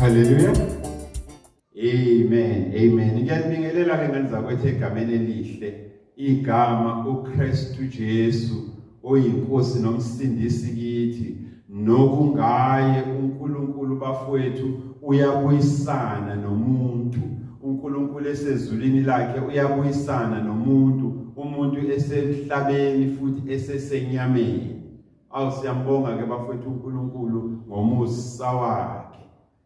Hallelujah. Amen. Amen. Ngiyabingelela ke ngani zakwethu egameni elihle. Igama uKristu Jesu oyinkosi nomsindisi kithi nokungaye uNkulunkulu bafowethu uyabuyisana nomuntu. uNkulunkulu esezulwini lakhe uyabuyisana nomuntu, umuntu esemhlabeni futhi esesenyameni. Siyambonga ke bafowethu uNkulunkulu ngomusa wakhe.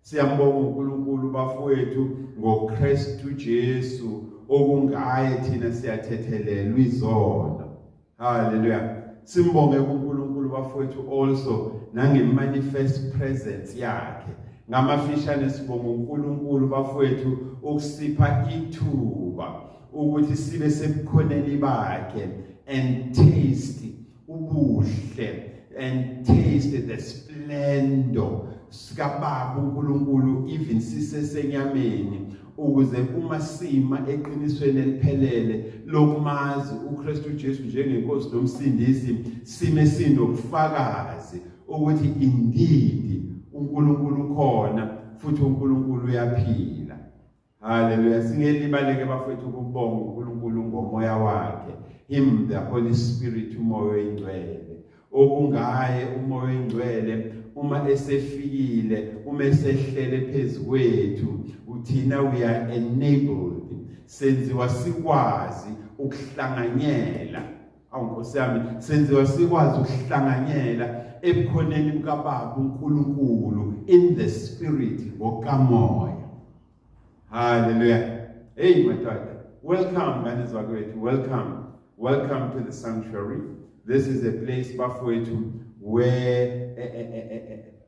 Siyambonga uNkulunkulu bafowethu ngoKristu Jesu okungaye thina siyathethelelwa izono. Hallelujah. Simbonge uNkulunkulu bafowethu also nange-manifest presence yakhe. Ngamafishane sibonga uNkulunkulu bafowethu ukusipha ithuba ukuthi sibe sebukhoneni bakhe and taste ubuhle and taste the splendor sikababa uNkulunkulu even sisesenyameni, ukuze uma sima eqinisweni eliphelele lokumazi uKristu Jesu njengenkosi nomsindisi sime sinobufakazi ukuthi indeed uNkulunkulu khona futhi uNkulunkulu uyaphila. Hallelujah. Singelibaleke bafethu ukubonga uNkulunkulu ngomoya wakhe, him the Holy Spirit, umoya oyingcwele okungaye umoya oyingcwele uma esefikile, uma esehlele phezukwethu, uthina we are enabled, senziwa sikwazi ukuhlanganyela. Nkosi yami, senziwa sikwazi ukuhlanganyela ebukhoneni bukaBaba uNkulunkulu in the spirit ngokamoya. Hallelujah. Hey my daughter, welcome ngane zakwethu, welcome to the sanctuary. This is a place bafowethu where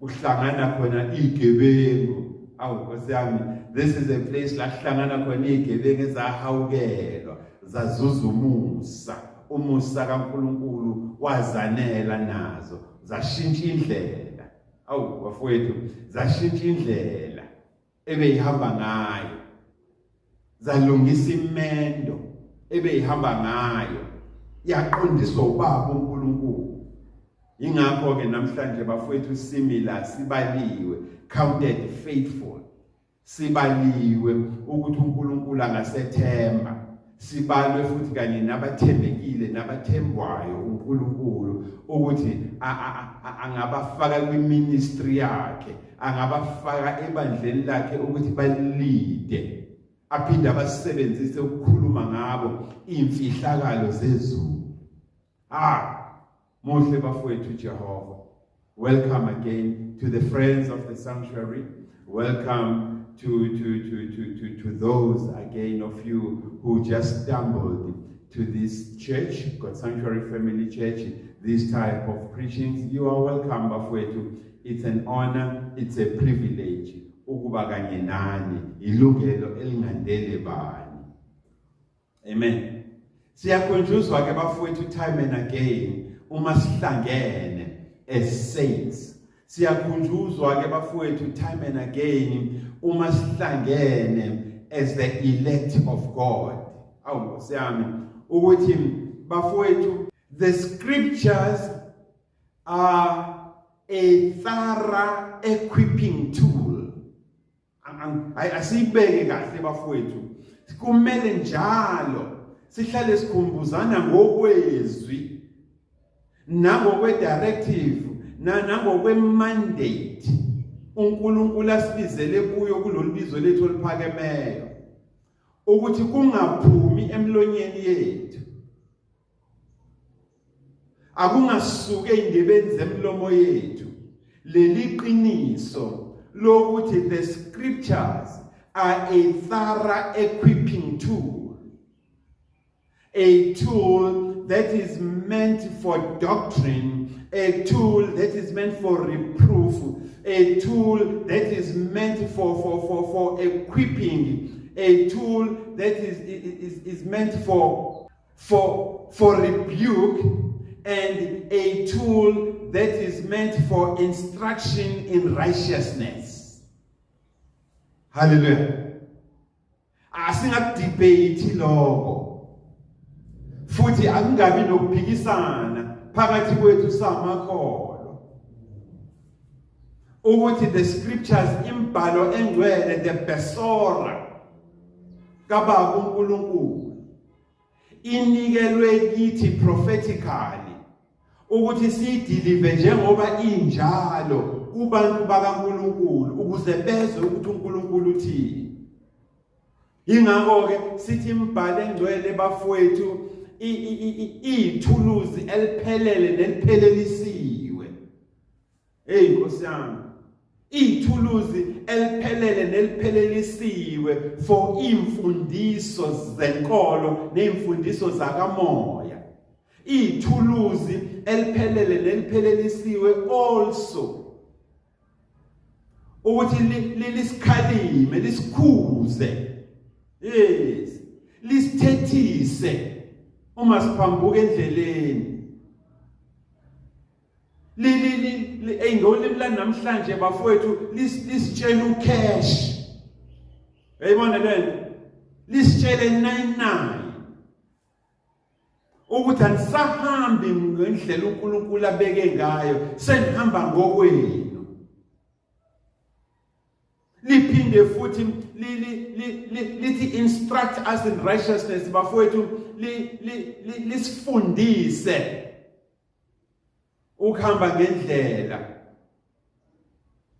uhlangana khona igebengu. Nkosi yami, this is a place la hlangana khona igebengu ezahawukelwa zazuza umusa kaNkulunkulu wazanela nazo, zashintsha indlela. Bafowethu, zashintsha indlela ebeyihamba ngayo, zalungisa imendo ebeyihamba ngayo, yaqondiswa uBaba uNkulunkulu. Ingakho ke namhlanje bafowethu simila sibaliwe, counted faithful, sibaliwe ukuthi uNkulunkulu angasethemba, sibalwe futhi kanye nabathembekile nabathembwayo uNkulunkulu ukuthi angabafaka kwiministry yakhe, angabafaka ebandleni lakhe ukuthi balide, aphinde abasebenzise ukukhuluma ngabo imfihlakalo zezulu. Muhle bafowethu Jehova. Welcome again to the friends of the sanctuary. Welcome to those again of you who just stumbled to this church, God Sanctuary Family Church, this type of preachings. You are welcome bafowethu. It's an honor, it's a privilege. Ukuba kanye nani, ilungelo elingandele bani. Amen. Siyakhunjuzwa ke bafowethu time and again uma sihlangene as saints. Siyakhunjuzwa ke bafowethu time and again uma sihlangene as the elect of God. Nkosi yami, ukuthi bafowethu, the scriptures are a thorough equipping tool. Asibeke kahle bafowethu, kumele njalo sihlale sikhumbuzana ngokwezwi nangokwe-directive nangokwe-mandate uNkulunkulu asibizele kuyo kulolu bizo lethu oliphakemeyo, ukuthi kungaphumi emlonyeni yethu, akungasuke indebeni zemlomo yethu leli qiniso lokuthi the scriptures are a thorough equipping tool, a tool that is meant for doctrine, a tool that is meant for reproof, a tool that is meant for equipping, a tool that is meant for rebuke, and a tool that is meant for instruction in righteousness. Hallelujah. Asingadebate lokho. Futhi akungabi nokuphikisana phakathi kwethu samakholwa. ukuthi the scriptures imbhalo engcwele the besora kababa uNkulunkulu inikelwe kithi prophetically ukuthi sideliver njengoba injalo kubantu bakaNkulunkulu ukuze bezwe ukuthi uNkulunkulu uthini. Ingakho ke sithi imbhalo engcwele bafowethu ithuluzi eliphelele neliphelelisiwe. Hey Nkosi yami, ithuluzi eliphelele neliphelelisiwe for imfundiso zenkolo neimfundiso zakamoya. Ithuluzi eliphelele neliphelelisiwe also ukuthi lisikhalime lisikhuze. Yes, lisithethise uma siphambuka endleleni. Engolimi la namhlanje bafowethu lisitshela ucash. Uyayibona lento? Lisitshele 99 ukuthi anisahambi ngendlela uNkulunkulu abeke ngayo, senihamba ngokwenu. Liphinde futhi lithi instruct us in righteousness bafowethu lisifundise ukuhamba ngendlela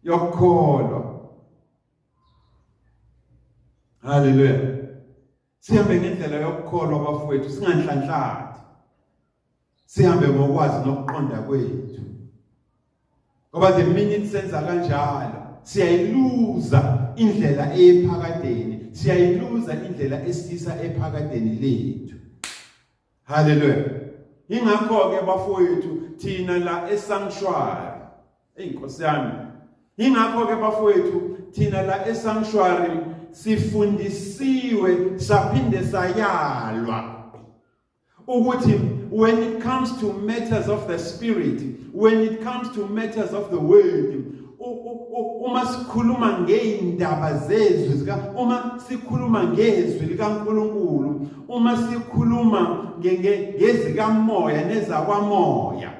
yokukholwa. Hallelujah. Sihambe ngendlela yokukholwa bafowethu, singanhlanhlathi. Sihambe ngokwazi nokuqonda kwethu. Ngoba the minute senza kanjalo siyayiluza indlela ephakadeni, siyayiluza indlela esisa ephakadeni lethu. Hallelujah. Ingakho ke bafowethu thina la esanctuary, Nkosi yami, ingakho ke bafowethu thina la esanctuary sifundisiwe saphinde sayalwa ukuthi when it comes to matters of the spirit, when it comes to matters of the word, uma sikhuluma ngeindaba zezwe zika, uma sikhuluma ngezwi likaNkulunkulu, uma sikhuluma ngezika moya nezakwamoya,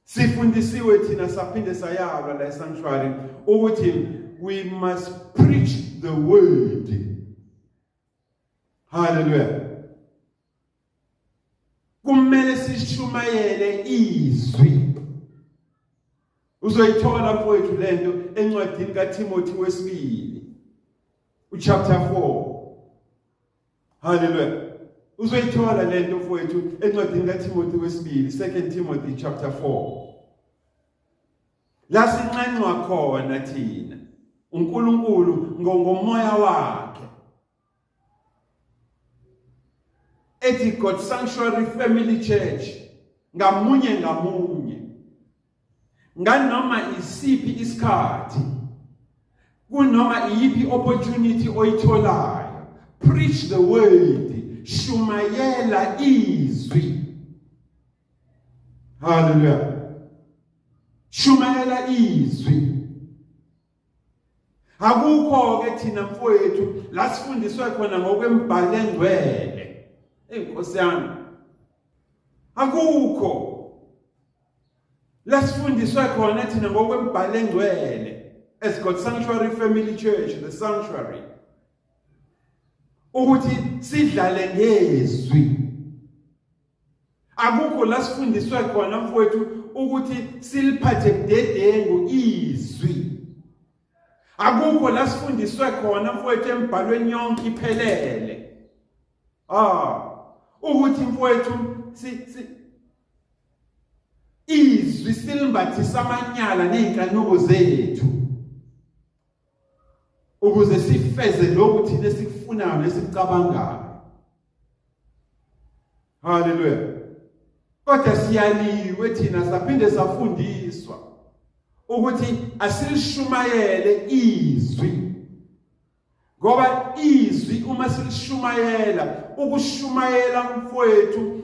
sifundisiwe thina saphinde sayalwa la esanctuary ukuthi we must preach the word. Hallelujah. Kumele sishumayele izwi. Uzoyithola mfowethu lento encwadini kaTimothy wesibili chapter 4. Hallelujah. Uzoyithola lento mfowethu encwadini kaTimothy wesibili 2 Timothy chapter 4. La sinqanqwa khona thina uNkulunkulu ngomoya wakhe. Ethi God Sanctuary Family Church ngamunye nganoma isiphi isikhathi, kunoma iyiphi opportunity oyitholayo, preach the word, shumayela izwi. Hallelujah. Shumayela izwi. Akukho ke thina mfowethu la sifundiswe khona ngokwembhalo engcwele. Nkosi yami, akukho lasifundiswe khona thina ngokwembhalo engcwele as God Sanctuary Family Church, the sanctuary, ukuthi sidlale ngezwi. Akukho lasifundiswe khona mfowethu ukuthi siliphathe budedengu izwi. Akukho lasifundiswe khona mfowethu embhalweni yonke iphelele ukuthi mfowethu izwi silimbathisa amanyala neinkanuko zethu ukuze sifeze lokhu thina esikufunayo nesikucabangayo. Hallelujah. Kodwa siyaliwe thina saphinde safundiswa ukuthi asilishumayele izwi. Ngoba izwi uma silishumayela, ukushumayela mfowethu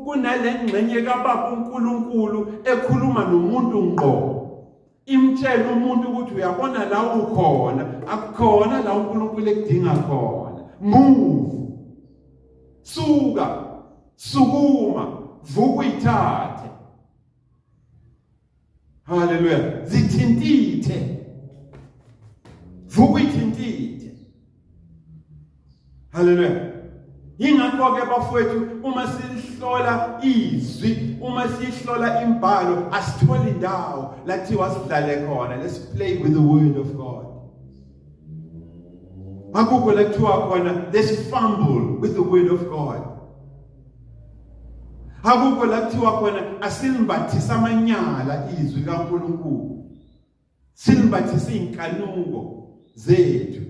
kunalengxenye kaBaba uNkulunkulu ekhuluma nomuntu ngqo. Imtshela umuntu ukuthi uyabona la ukhona, akukhona la uNkulunkulu ekudinga khona. Move. Suka, sukuma, vuka uyithathe. Hallelujah. Zithintithe. Vuka ithintithe. Hallelujah. Yingakho ke bafowethu uma sihlola izwi, uma sihlola imbhalo asitholi indawo lathi wasidlale khona. Let's play with the word of God. Akukho lekuthiwa khona let's fumble with the word of God. Akukho lekuthiwa khona asilimbathisa amanyala izwi kaNkulunkulu. Silimbathisa inkanuko zethu.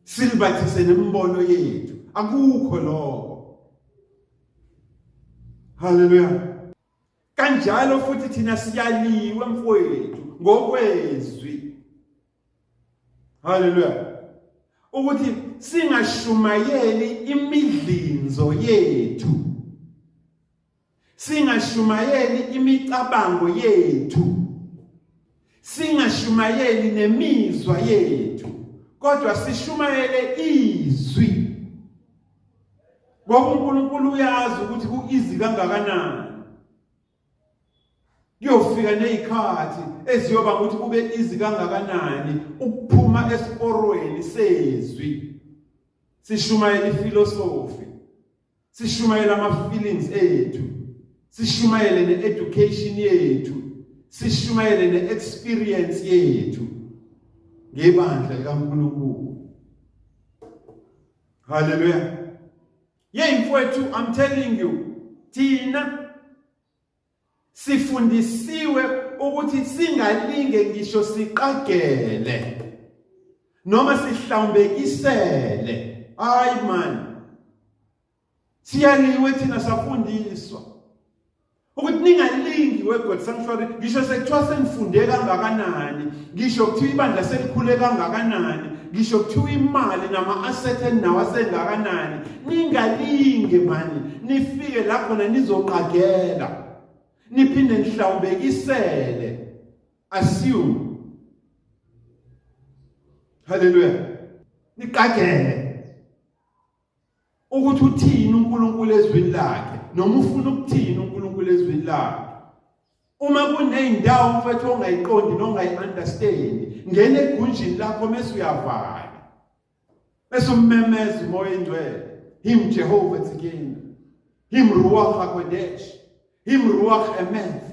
Silimbathise nembono yethu. Akukho lokho. Hallelujah. Kanjalo futhi thina siyaliwe mfowethu ngokwezwi. Hallelujah. Ukuthi singashumayeli imidlinzo yethu. Singashumayeli imicabango yethu. Singashumayeli nemizwa yethu. Kodwa sishumayele izwi. Ngoba uNkulunkulu uyazi ukuthi kuizi kangakanani. Kuyofika nezikhathi eziyoba ukuthi kube izi kangakanani ukuphuma esiporweni sezwi. Sishumayela iphilosophy. Sishumayela ama feelings ethu. Sishumayele ne-education yethu. Sishumayele ne-experience yethu. Ngebandla likaNkulunkulu. Hallelujah. Yeah, mfowethu, I'm telling you, thina sifundisiwe ukuthi singalinge ngisho siqagele noma sihlambekisele. Hayi man. Siyaliwe thina safundiswa ukuthi ningalingi weGod Sanctuary ngisho sekuthiwa senifunde kangakanani, ngisho kuthiwa ibandla selikhule kangakanani, ngisho kuthiwa imali nama-asset enawo asengakanani, ningalinge mani nifike lapho khona nizoqagela niphinde nihlawumbekisele. Assume. Hallelujah. Niqagele ukuthi uthini uNkulunkulu ezwini lakhe noma ufuna ukuthini uNkulunkulu ezwini lakhe. Uma kuneyindawo mfethu ongayiqondi nongayi-understand, ngene egunjini lakho mase uyavala. Bese ummemeza umoya engcwele. Him Jehovah Tsikeni. Him Ruach HaKodesh. Him Ruach Emeth.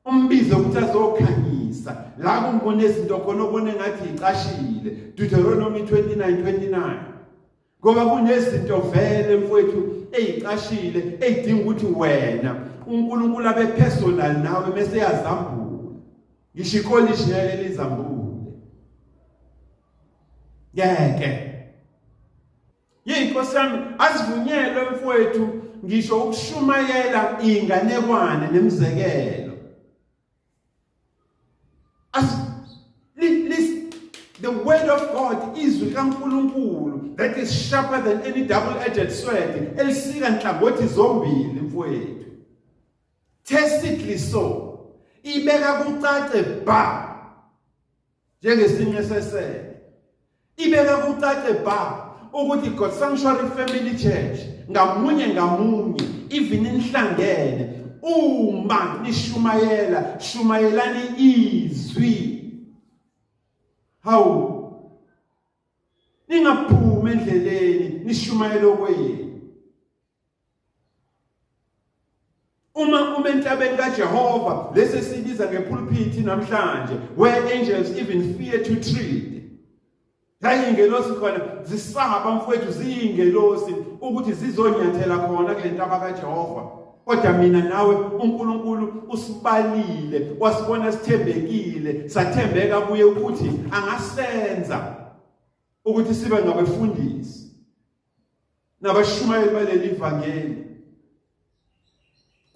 Umbize ukuthi azokhanyisa. La kumbone izinto khona obone ngathi iqashile. Deuteronomy 29:29. Ngoba kunezinto vele mfowethu eziqashile ezidinga ukuthi wena uNkulunkulu abe personal nawe mase yazambula. Ngisho ikolisi yale lizambule. Yeke. Yinkosi yami asivunyelwe mfowethu ngisho ukushumayela inganekwane nemizekelo. The word of God is kaNkulunkulu that is sharper than any double-edged sword. Elisika nhlangothi zombili mfowethu. Tacitly so. Ibeka kucace ba. Njengesinqe sesele. Ibeka kucace ba ukuthi God Sanctuary Family Church ngamunye even inhlangene uma nishumayelani izwi. How? Ningaphuma endleleni nishumayela okwenu. Uma entabeni kaJehova lese sibiza ngepulpit namhlanje where angels even fear to tread. Hayingelosi khona zisaba mfowethu ziyingelosi ukuthi zizonyathela khona kule ntaba kaJehova. Kodwa mina nawe uNkulunkulu usibalile, wasibona sithembekile, sathembeka kuye ukuthi angasenza ukuthi sibe ngabefundisi nabashumayeli baleli ivangeli.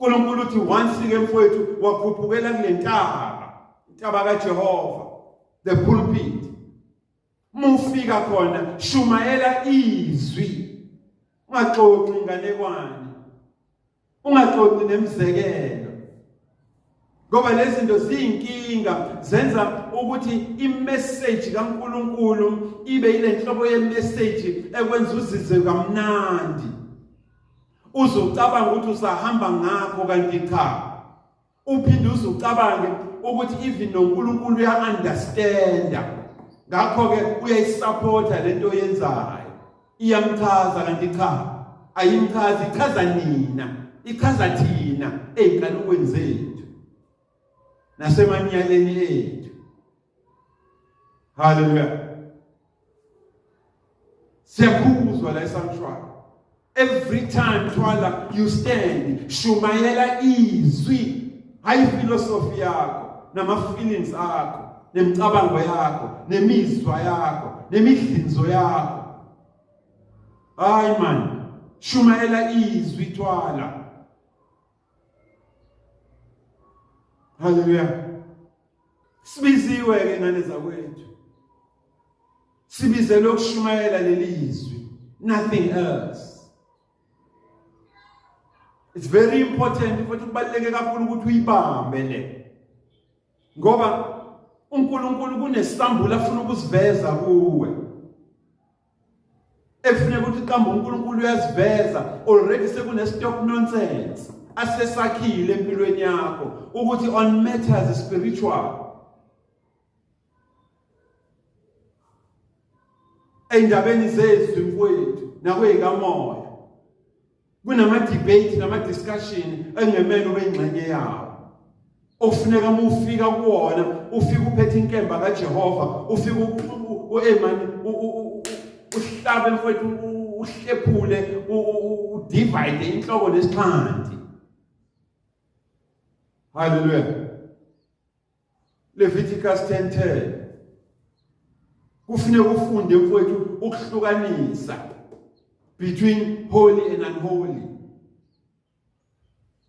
uNkulunkulu uthi once ke mfowethu wakhuphukela kule ntaba kaJehova, the pulpit. Mufika khona shumayela izwi. Ungaxoxi inganekwane. Ungaxoxi nemizekelo. Ngoba lezi zinto ziyinkinga zenza ukuthi imessage kaNkulunkulu ibe ile nhlobo yemessage ekwenza uzizwe kamnandi. Uzocabanga ukuthi usahamba ngakho kanti cha. uphinde uzucabange ukuthi even noNkulunkulu uya-understanda, ngakho-ke uyayisupporta lento oyenzayo. Iyamchaza kanti cha, ayimchazi, ichaza nina, ichaza thina ey'nkalukweni zethu nasemanyaleni ethu. Hallelujah. Siyakhuzwa la esanctuary. Every time Twala you stand, shumayela izwi, hayi philosophy yakho, nama feelings akho, nemicabango yakho, nemizwa yakho, nemidlinzo yakho. Hayi man, shumayela izwi Twala. Hallelujah. Sibiziwe ke ngane zakwethu. Sibizelwe ukushumayela leli izwi, nothing else. It's very important futhi kubaluleke kakhulu ukuthi uyibambe le. Ngoba uNkulunkulu kunesambula afuna ukusiveza kuwe. Ekufuneka ukuthi qamba uNkulunkulu uyasiveza, already sekune stop nonsense asesakhile empilweni yakho ukuthi on matters spiritual. Endabeni zezwi mfowethu nakweyikamoya kunama debate nama discussion engemele ube ingxenye yawo. Okufuneka uma ufika kuwona, ufika uphethe inkemba kaJehova, ufika uhlabe mfowethu, uhlephule, udivide inhloko nesixhanti. Hallelujah. Leviticus 10:10. Kufuneka ufunde mfowethu ukuhlukanisa between holy and unholy.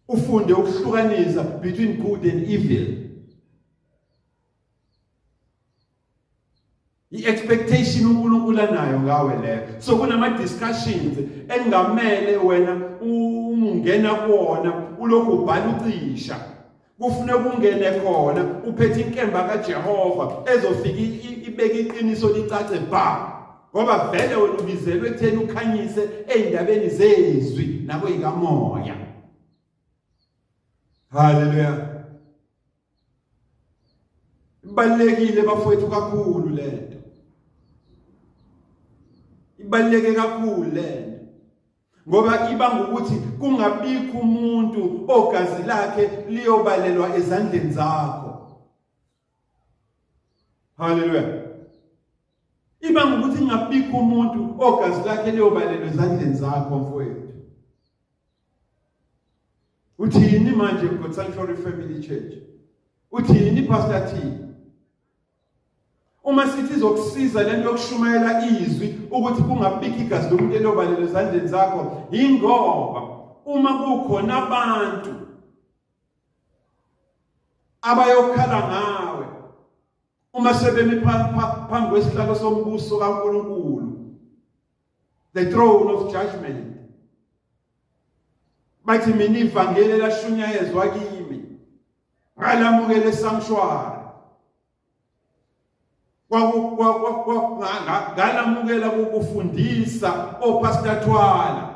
Ufunde ukuhlukanisa between good and evil. I-expectation uNkulunkulu anayo ngawe leyo. So kunama discussions engamele wena ungena kuona ulokhu ubhala ucisha. Kufuneka ungene khona uphethe inkemba kaJehova ezofika ibeke iqiniso licace ba. Ngoba vele wena ubizelwe ekutheni ukhanyise endabeni zezwi nakweyikamoya. Hallelujah. Ibalekile bafowethu kakhulu lento. Ibaleke kakhulu lento. Ngoba ibanga ukuthi kungabikho umuntu ogazi lakhe liyobalelwa ezandleni zakho. Hallelujah. Ibanga ukuthi kungabikho umuntu ogazi lakhe liyobalelwa ezandleni zakho mfowethu. Uthini manje ku Sanctuary Family Church? Uthini Pastor T? Uma sithi zokusiza lento yokushumayela izwi ukuthi kungabikho igazi lomuntu eliyobalelwa ezandleni zakho, ingoba uma kukhona abantu abayokhala ngawe uma sebemi phambi kwesihlalo sombuso kaNkulunkulu, the throne of judgment, bathi mina ivangeli lashunyayezwa kimi ngalamukela esanctuary, ngalamukela ukufundisa opastor Twala.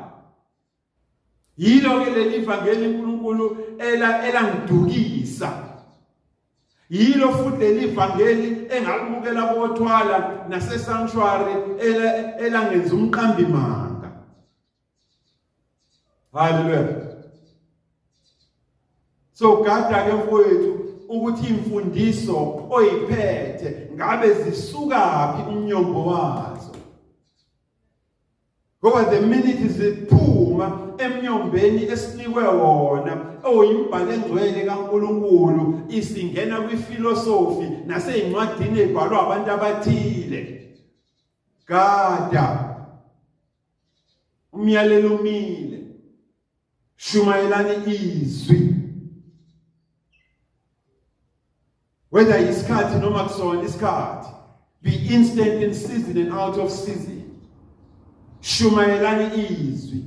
Yilo ke leli ivangeli uNkulunkulu elangidukisa. Yilo futhi leli ivangeli engalimukela koThwala nase sanctuary elangenza umqambi manga. Hallelujah. So gada ke mfowethu ukuthi imfundiso oyiphethe ngabe zisukaphi umnyombo wazo. Ngoba the minute ziphuma emnyombeni esinikwe wona oyimbhalo engcwele kaNkulunkulu isingena kwifilosofi nasey'ncwadini ezibhalwa abantu abathile, gada umyalelo umile, shumayelani izwi. Whether isikhathi noma kusona isikhathi, be instant in season and out of season. Shumayelani izwi.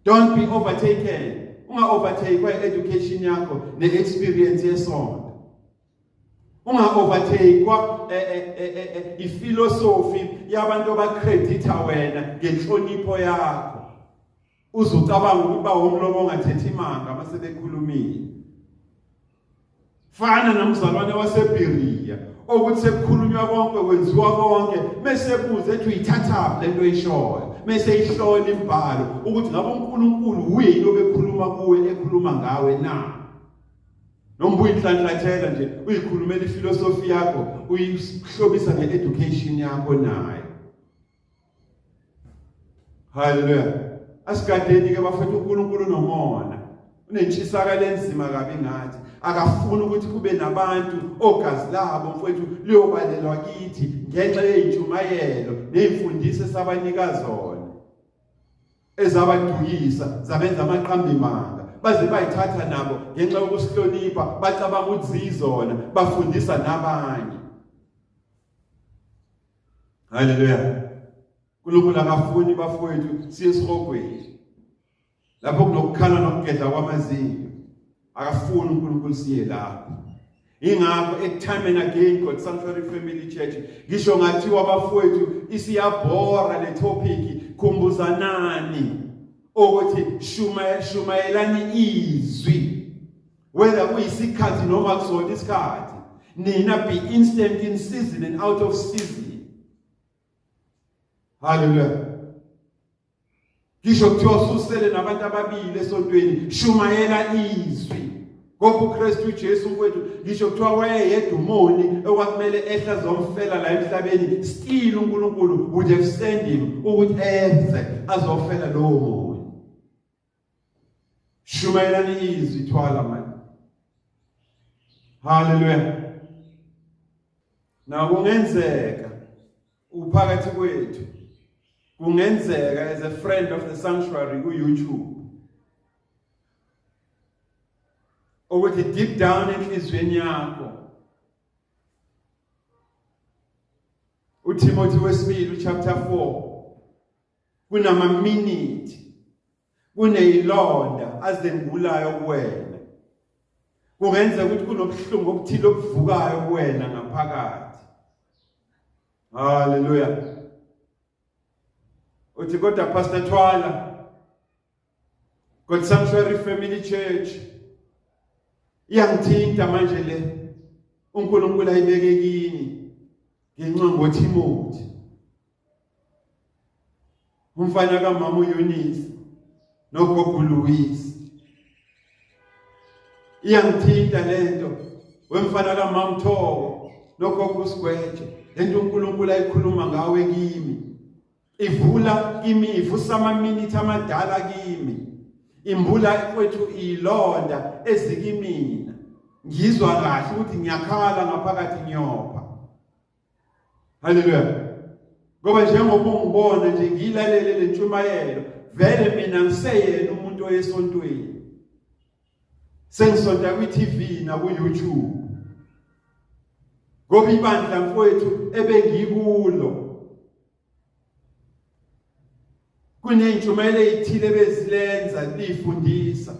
Don't be overtaken. Unga overtake by education yakho ne-experience yesonto. Unga overtake kwa ifilosofi yabantu abacredita wena ngenhlonipho yakho. Uzucabanga ukuba umlomo ongathethi imanga mase bekhulumile. fana nomzalwane waseBeriya ukuthi sekukhulunywa konke kwenziwa konke mesebuza ethi uyithatha lento eyishoyo mase ihlola imbhalo ukuthi ngabe uNkulunkulu uyini obekhuluma kuwe ekhuluma ngawe na noma uyinhlanhlathela nje uyikhulumela ifilosofi yakho uyihlobisa ngeeducation yakho nayo. Hallelujah. Asigadeni ke bafethu uNkulunkulu nomona unentshisakalo enzima kabi ngathi akafuni ukuthi kube nabantu ogazi labo mfowethu liyobalelwa kithi ngenxa yeyintshumayelo nezimfundiso esabanika zona ezabadukisa zabenza amaqambi manga baze bayithatha nabo ngenxa yokusihlonipha bacabanga ukuthi zizona bafundisa nabanye. Hallelujah. uNkulunkulu akafuni bafowethu siye esirogweni lapho kunokukhala nokugedla kwamazinyo akafuni uNkulunkulu siye lapho. Ingakho time and again God Sanctuary Family Church ngisho ngathiwa bafowethu isiyabhora le topic khumbuzanani ukuthi shumayelani izwi whether kuyisikhathi noma kusona isikhathi nina be instant in season and out of season. Hallelujah. Ngisho kuthiwa susele nabantu ababili esontweni shumayela izwi ngoba uKristu uJesu mfowethu ngisho kuthiwa wayeyedwa umoni okwakumele ehla zomfela la emhlabeni still uNkulunkulu would have sent him ukuthi enze azofela lowo moni. Shumayelani izwi thwala manje. Hallelujah. Na kungenzeka uphakathi kwethu kungenzeka as a friend of the sanctuary ku YouTube ukuthi deep down enhlizweni yakho uTimothy wesibili chapter 4 kunama minute kuneyilonda azengulayo kuwena kungenzeka ukuthi kunobuhlungu obuthile obuvukayo kuwena ngaphakathi. Hallelujah. Uthi kodwa Pastor Thwala God Sanctuary Family Church iyangithinta manje le uNkulunkulu ayibeke kini ngenxa ngoTimothy umfana kaMama uEunice noGogo Louise. Iyangithinta lento wemfana kaMama Mthoko noGogo Sigweje lento uNkulunkulu ayikhuluma ngawe kimi ivula kimi ivusa ama minute amadala kimi imbula kwethu ilonda ezikimina ngizwa kahle ukuthi ngiyakhala ngaphakathi nyopha. Hallelujah. Ngoba njengoba ungibona nje ngilalele lentshumayelo vele mina ngiseyena umuntu oyesontweni sengisonta kwi-TV na ku-YouTube ngoba ibandla mfowethu ebengikulo kunentshumayelo ezithile bezilenza lifundisa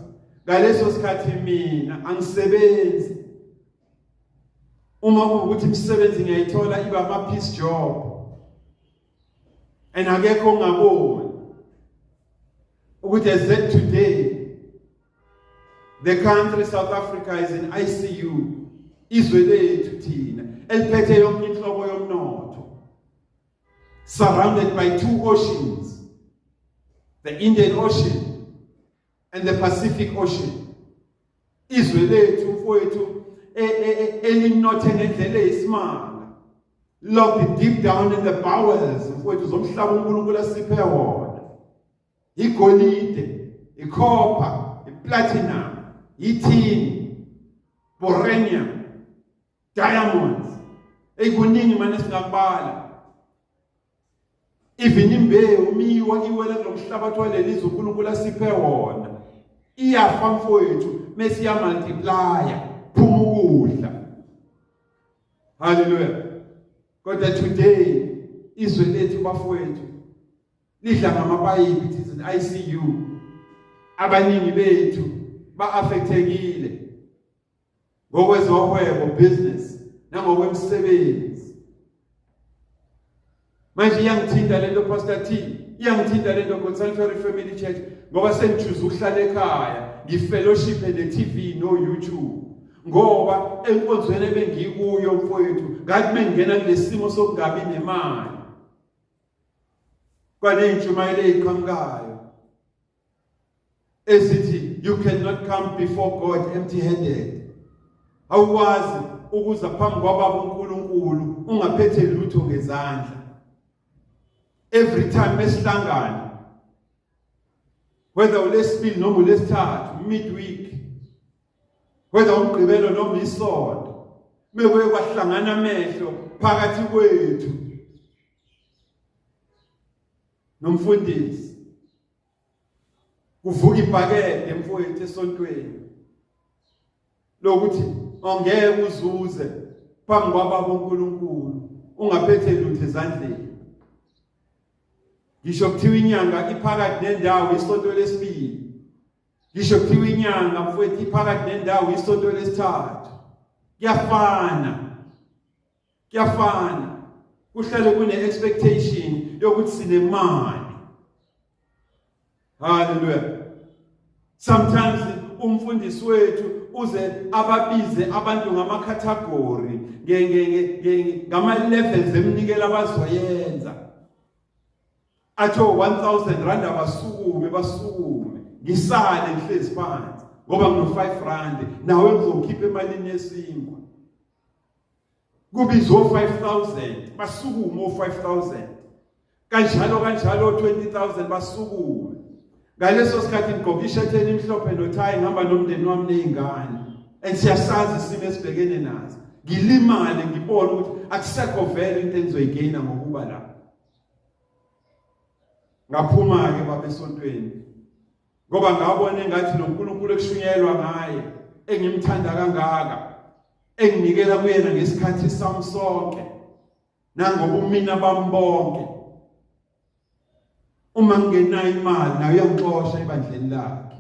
ngaleso sikhathi mina angisebenzi uma ukuthi imisebenzi ngiyayithola iba ama piece job and akekho ngaboni ukuthi as at today the country South Africa is in ICU izwe lethu thina eliphethe yonke inhlobo yomnotho surrounded by two oceans, the Indian Ocean and the Pacific Ocean. Izwe lethu mfowethu elinothe ngendlela eyisimanga, locked deep down in the bowels mfowethu zomhlaba uNkulunkulu asiphe wona. Igolide, icopper, iplatinum, ithini, boronium, diamonds, ekuningi manje singakubala. Even imbewu umiwa iwela kulomhlabathi walelizwe uNkulunkulu asiphe wona iyafa mfowethu mase ya multiply phuma ukudla. Hallelujah. Kodwa today izwe lethu bafowethu lidla ngamapayipi it is an ICU. Abaningi bethu ba affectekile ngokwezohwebo business nangokwemsebenzi. Manje iyangithinta lento Pastor T, iyangithinta lento God Sanctuary Family Church ngoba sengichuza ukuhlala ekhaya ngifellowship ne TV no YouTube ngoba enkonzweni ebengikuyo mfowethu ngathi mengena kulesimo sokungabi nemali kwaneyintshumayelo eziqhamukayo ezithi you cannot come before God empty-handed. Awukwazi ukuza phambi kwababa uNkulunkulu ungaphethe lutho ngezandla. Every time esihlangana, whether uLesibili noma uLesithathu, midweek, whether uMgqibelo noma iSonto, mekuye kwahlangana amehlo phakathi kwethu nomfundisi, kuvuka ibhakede mfowethu esontweni lokuthi ongeke uzuze phambi kwababa uNkulunkulu ungaphethe lutho ezandleni. Ngisho kuthiwa inyanga iphakathi nendawo isonto lesibili, ngisho kuthiwa inyanga mfowethu iphakathi nendawo isonto lesithathu, kuyafana kuhlale kune expectation yokuthi sinemali. Hallelujah. Sometimes umfundisi wethu uze ababize abantu ngama category ngama levels emnikela abazoyenza. Atho 1000 rand basukume ngisale ngihlezi phansi ngoba ngino 5 rand nawe uzokhipha emalini yesinkwa. Kubizwe 5000 basukume 5000 kanjalo 20000 basukume. Ngaleso sikhathi ngigqoka ishirt emhlophe nothayi ngihamba nomndeni wami nezingane siyasazi isimo esibhekene nazo. Ngilimale ngibona ukuthi akusekho vele into engizoyigayina ngokuba la. Ngaphuma ke baba esontweni ngoba ngabona engathi noNkulunkulu ekushunyelwa ngaye engimthanda kangaka enginikela kuyena ngesikhathi sami sonke nangoba mina bambonke uma ngenayo imali nayo uyangixosha ebandleni lakhe.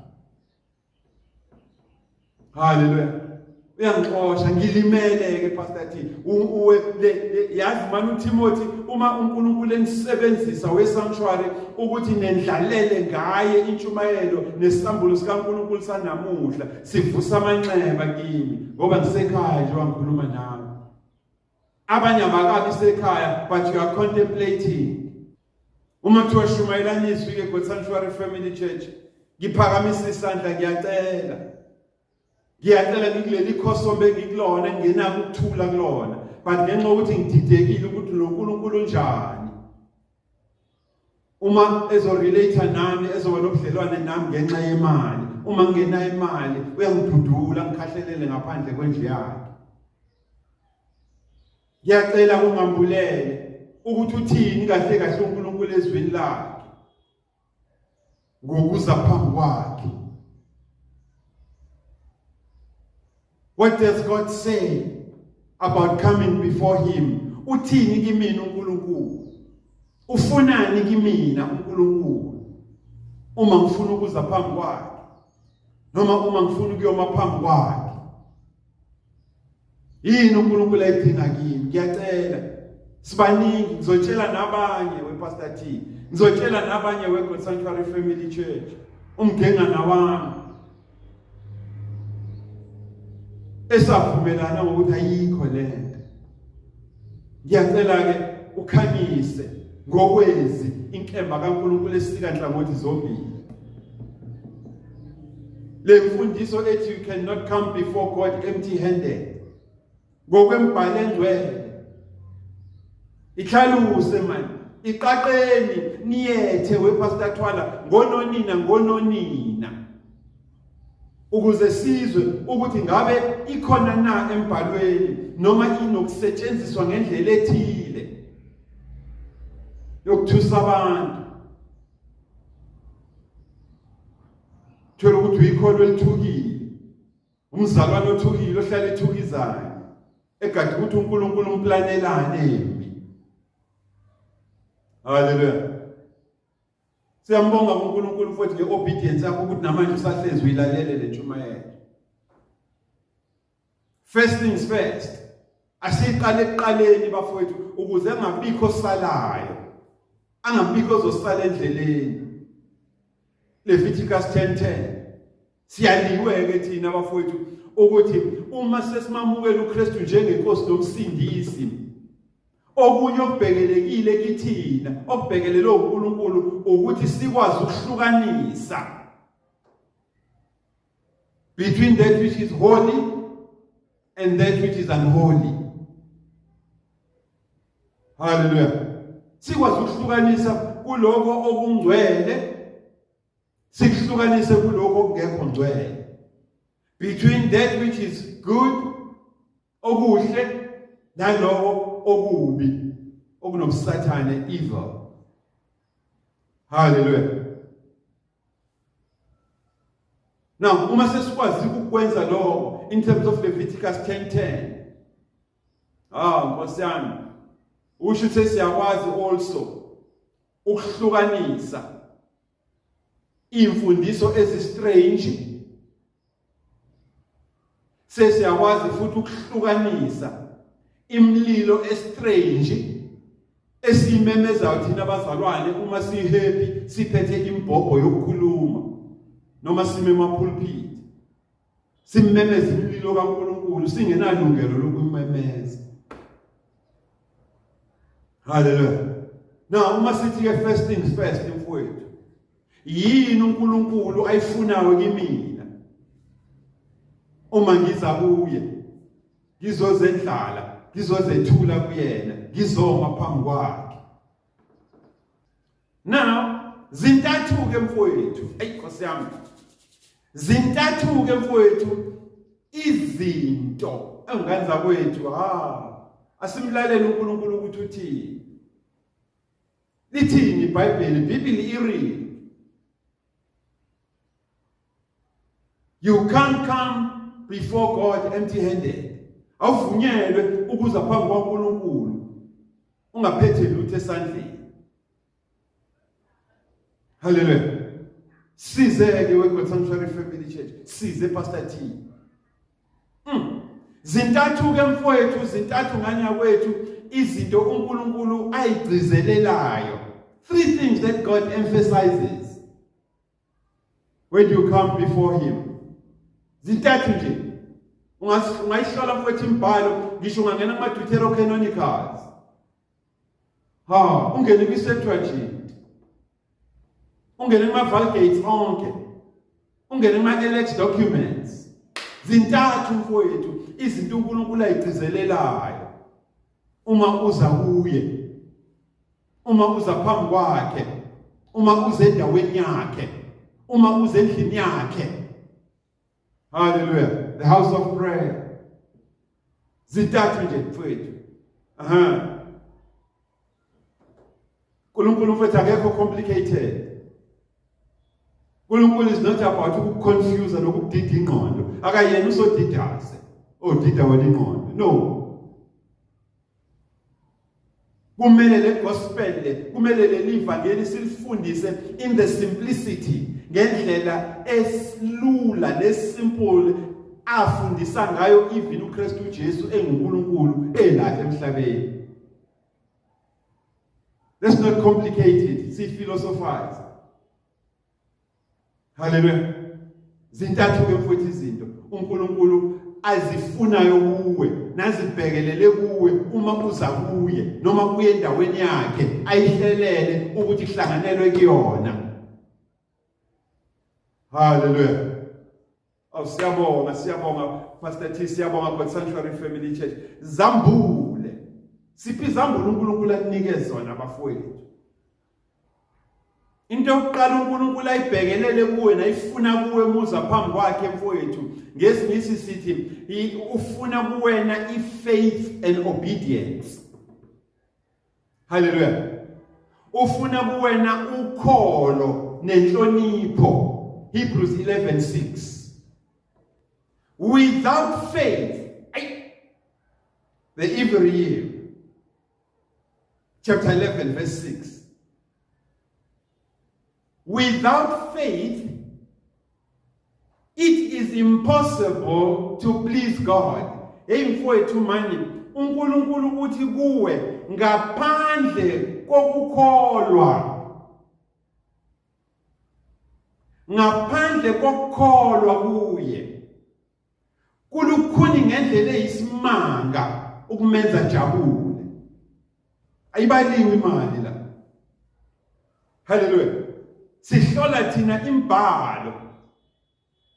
Hallelujah. Uyangixosha ngilimele ke pastor T yazi manje uTimothy uma uNkulunkulu engisebenzisa wesanctuary ukuthi nendlalele ngaye intshumayelo nesambulo sikaNkulunkulu sanamuhla sivusa amanxeba kimi ngoba ngisekhaya nje wangikhuluma nawe. Abanye abakabi sekhaya but you are contemplating. Uma kuthiwa shumayelanisi ke God Sanctuary Family Church ngiphakamisa isandla ngiyacela ngikuleli khosombe ngikulona ngingenako ukuthula kulona but ngenxa ukuthi ngididekile ukuthi noNkulunkulu njani uma ezorelate nami ezoba nobudlelwane nami ngenxa yemali. Uma ngenayo imali uyangidudula ngikhahlelele ngaphandle kwendlu yakhe. Ngiyacela ungambulele ukuthi uthini kahle uNkulunkulu ezweni lakhe ngokuza phambi kwakhe. What does God say about coming before him? Uthini kimina uNkulunkulu? Ufunani kimina uNkulunkulu? Uma ngifuna ukuza phambi kwakhe noma uma ngifuna ukuyoma phambi kwakhe. Yini uNkulunkulu ayidinga kimi? Ngiyacela sibaningi ngizotshela nabanye wePastor T, ngizotshela nabanye weGod Sanctuary Family Church umgengana wami esavumelana ngokuthi ayikho lento. Ngiyacela ke ukhanyise ngokwezi inkemba kaNkulunkulu esika nhlangothi zombili. Le mfundiso ethi you cannot come before God empty-handed ngokwembhalo engcwele ikhaluse manje iqaqeni niyethe wePastor Thwala ngononina ukuze sizwe ukuthi ngabe ikhona na embhalweni noma inokusetshenziswa ngendlela ethile yokuthusa abantu. Thola ukuthi uyikholo elithukile, umzalwane othukile ohlala ethukizayo egade ukuthi uNkulunkulu umplanelane embi. Hallelujah. Siyambonga uNkulunkulu futhi ngeobedience yakho ukuthi namanje usahlezi uyilalele le ntshumayelo. First things first. Asiqale ekuqaleni bafowethu ukuze angabikho osalayo. Angabikho ozosala endleleni. Leviticus 10:10. Siyaliwe ke thina bafowethu ukuthi uma sesimamukela uKristu njengenkosi nomsindisi, okunye okubhekelekile kithina, okubhekelele uNkulunkulu ukuthi sikwazi ukuhlukanisa between that which is holy and that which is unholy. Hallelujah. Sikwazi ukuhlukanisa kuloko okungcwele, sikuhlukanise kuloko okungekho ngcwele. Between that which is good, okuhle, naloko okubi, okunobusathane, evil. Hallelujah. Now, uma sesikwazi ukwenza lokho in terms of Leviticus 10:10. Nkosi yami, usho ukuthi siyakwazi also ukuhlukanisa imfundiso ezistrange. Sesiyakwazi futhi ukuhlukanisa imlilo estrange esimemezayo thina abazalwane uma sihappy siphethe imbhobho yokukhuluma noma sime emapulpit simemeza imlilo kaNkulunkulu singenalungelo lokumemeza. Hallelujah. Now uma sithi ke first things first mfowethu, yini uNkulunkulu ayifunayo kimi uma ngiza kuye, ngizozendlala, ngizozethula kuyena, ngizoma phambi kwakhe? Now zintathu ke mfowethu, Nkosi yami, zintathu ke mfowethu izinto enganza kwethu asimlalele uNkulunkulu ukuthi uthini. Lithini iBhayibheli ireal. You can't come before God empty-handed. Awuvunyelwe ukuza phambi kwaNkulunkulu ungaphethe lutho esandleni. Hallelujah. Sizeke we Sanctuary Family Church, size Pastor T. Zintathu ke mfowethu, zintathu nganya kwethu izinto uNkulunkulu ayigcizelelayo. 3 things that God emphasizes when you come before him. Zintathu nje. Ungayihlola mfowethu imbhalo, ngisho ungangena kuma Deuterocanonicals. Ungene kwi Septuagint. Ungene kuma Vulgate onke. Ungene kuma LX documents. Zintathu mfowethu izinto uNkulunkulu ayigcizelelayo uma uza kuye, uma uza phambi kwakhe, uma uza endaweni yakhe, uma uza endlini yakhe. Hallelujah. The house of prayer. Zintathu nje mfowethu. uNkulunkulu mfowethu akekho complicated. uNkulunkulu is not about ukuconfuse nokudida ingqondo. Akayena usodidase. Dida wena ingqondo. No. Kumele le gospel le, kumele le livangeli silifundise in the simplicity, ngendlela esilula nesimple afundisa ngayo even uKristu Jesu enguNkulunkulu ela emhlabeni. Let's not complicate it. See philosophize. Hallelujah. Zintathu ke mfowethu izinto uNkulunkulu azifunayo kuwe, nazibhekelele kuwe uma uza kuye noma kuye endaweni yakhe ayihlelele ukuthi ihlanganelwe kuyona. Hallelujah. Siyabonga Pastor T, siyabonga God Sanctuary Family Church. Zambule. Siphi zambule uNkulunkulu anikeze zona abafowethu. Into yokuqala uNkulunkulu ayibhekelele kuwe nayifuna kuwe muza phambi kwakhe mfowethu, ngesingisi sithi ufuna kuwena ifaith and obedience. Hallelujah. Ufuna kuwena ukholo nenhlonipho. Hebrews 11:6. Without faith, the every year. Chapter 11 verse 6. Without faith, it is impossible to please God. Mfowethu manje, uNkulunkulu uthi kuwe ngaphandle kokukholwa. Ngaphandle kokukholwa kuye. kulukhuni ngendlela eyisimanga ukumenza jabule. Ayibaliwe imali la. Hallelujah. Sihlola thina imbhalo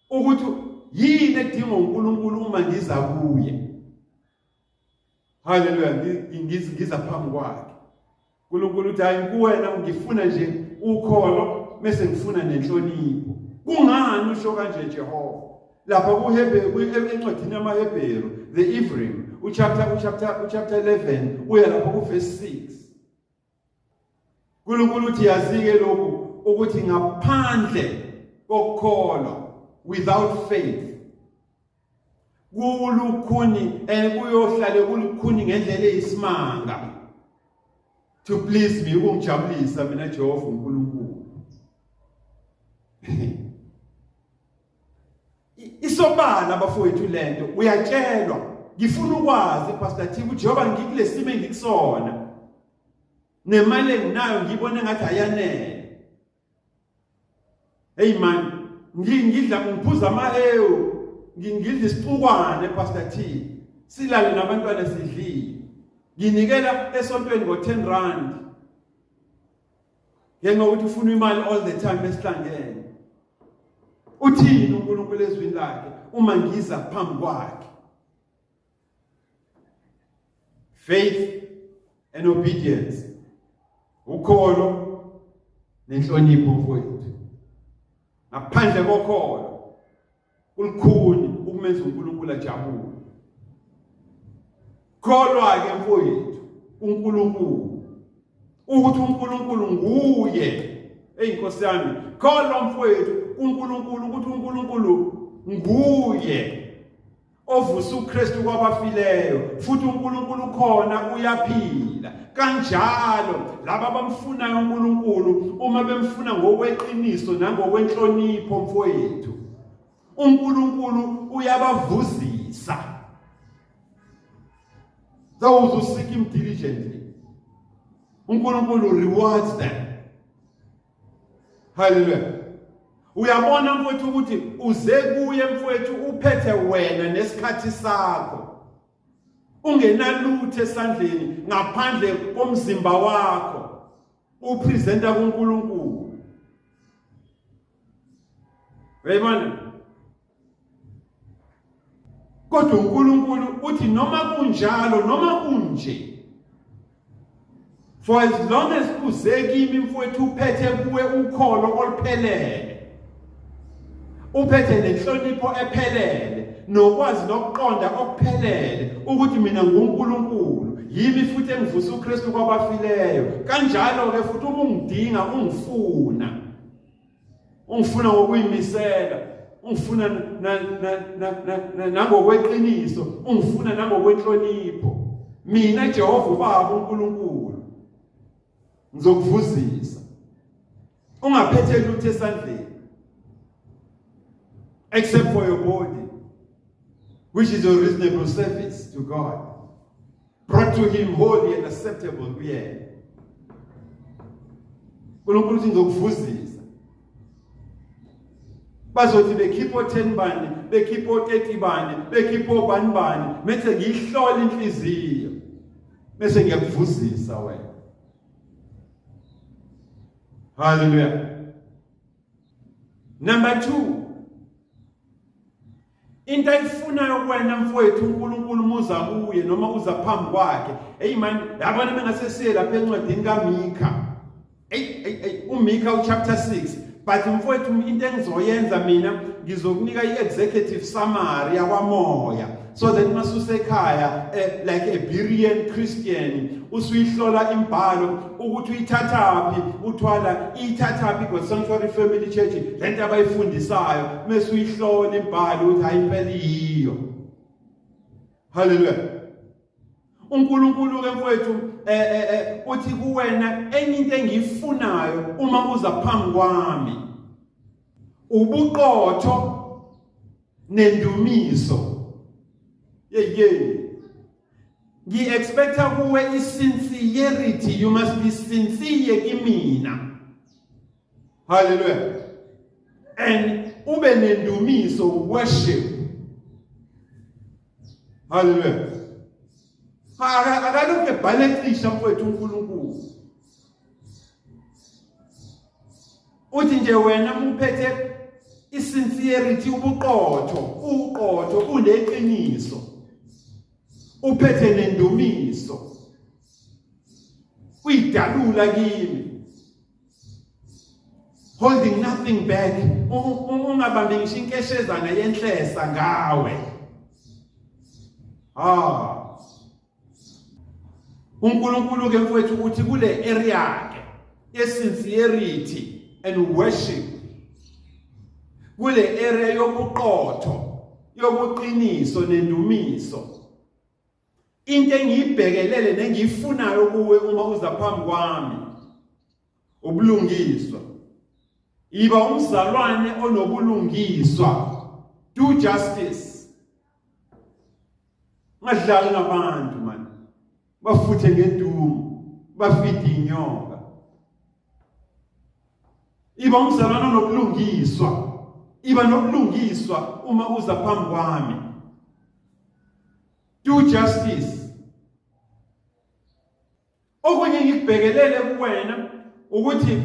ukuthi yini edinga uNkulunkulu uma ngiza kuye. Hallelujah. Ngiza phambi kwakhe. uNkulunkulu uthi hayi kuwena ngifuna nje ukholo bese ngifuna nenhlonipho. Kungani usho kanje Jehova? Lapha encwadini yamaHebheru, the Ephraim, chapter 11 uya lapha ku verse 6. uNkulunkulu uthi yazike lokhu ukuthi ngaphandle kokholwa, without faith, kulukhuni kuyohlale kulukhuni ngendlela eyisimanga to please me, ukungijabulisa mina Jehova uNkulunkulu. Isobala bafowethu lento uyatshelwa, ngifuna ukwazi Pastor T uJehova ngikule simo engikusona nemali enginayo ngibone ngathi ayanele. Hey man, ngidla ngiphuza amahewu, ngidla isixukwane Pastor T, silale nabantwana sidlile, nginikela esontweni ngo10 rand. Yenga ukuthi ufuna imali all the time esihlangene. Uthini uNkulunkulu ezwini lakhe uma ngiza phambi kwakhe? Faith and obedience, ukholo nenhlonipho mfowethu. Ngaphandle kokholo ulukhuni ukumenza uNkulunkulu ajabule. Kholwa ke mfowethu uNkulunkulu ukuthi uNkulunkulu nguye. Eyinkosi yami, kholwa mfowethu uNkulunkulu ukuthi uNkulunkulu nguye ovusa uKristu kwabafileyo, futhi uNkulunkulu khona uyaphila. Kanjalo laba abamfunayo uNkulunkulu uma bemfuna ngokweqiniso nangokwenhlonipho mfowethu, uNkulunkulu uyabavuzisa. Those who seek him diligently, uNkulunkulu rewards them. Hallelujah. Uyabona mfowethu ukuthi uze kuye mfowethu uphethe wena nesikhathi sakho, ungenalutho esandleni ngaphandle komzimba wakho, upresenta kuNkulunkulu. Uyabona? Kodwa uNkulunkulu uthi noma kunjalo noma kunje, for as long as uze kimi mfowethu uphethe kuwe ukholo oluphelele, uphethe nenhlonipho ephelele, nokwazi nokuqonda okuphelele ukuthi mina nguNkulunkulu, yimi futhi engivusa uKristu kwabafileyo. Kanjalo ke futhi uma ungidinga ungifuna ngokuyimisela, ungifuna nangokweqiniso, ungifuna nangokwenhlonipho, mina Jehova ubaba uNkulunkulu ngizokuvuzisa. Ungaphethe lutho esandleni except for your body, which is your reasonable service to God, brought to him holy and acceptable kuyena. uNkulunkulu uthi ngizokuvuzisa. Bazothi bekhipha o10 bani, bekhipha o30 bani, bekhipha obani bani, bese ngiyihlola inhliziyo, bese ngiyakuvuzisa wena. Hallelujah. Number 2, into ayifunayo wena mfowethu uNkulunkulu muza kuye noma uza phambi kwakhe. Hey man, yabona mengasesiye lapha encwadini kaMikha. uMikha chapter 6. But mfowethu into engizoyenza mina ngizokunika i-executive summary yakwamoya, so that masusekhaya like a Berean Christian usuyihlola imbhalo ukuthi uyithathaphi, uthwala ithathaphi God Sanctuary Family Church lento abayifundisayo, mase uyihlola imbhalo ukuthi hayi impela iyo. Hallelujah. uNkulunkulu ke mfowethu uthi kuwena enye into engiyifunayo uma uza phambi kwami, ubuqotho nendumiso. Ngi-expecta kuwe sincerity. You must be sincere kimina. Hallelujah. And ube nendumiso, worship. Hallelujah. Akalokhu ebhalecisha mfowethu uNkulunkulu. Uthi nje wena uphethe isincerity, ubuqotho, uneqiniso. Uphethe nendumiso. Uyidalula kimi. Holding nothing back. Ungabambi ngisho inkeshezana yenhlesa ngawe. uNkulunkulu ke mfowethu uthi kule area yakhe yesincerity and worship, kule area yobuqotho, yobuqiniso nendumiso, into engiyibhekelele nengiyifunayo kuwe uma uza phambi kwami ubulungiswa. Iba umzalwane onobulungiswa. Do justice. Ngadlali ngabantu man. Bafuthe ngedumo, bafide inyoka. Iba umzalwane onobulungiswa. Iba nobulungiswa uma uza phambi kwami. Do justice. Okunye ngikubhekelele kuwena ukuthi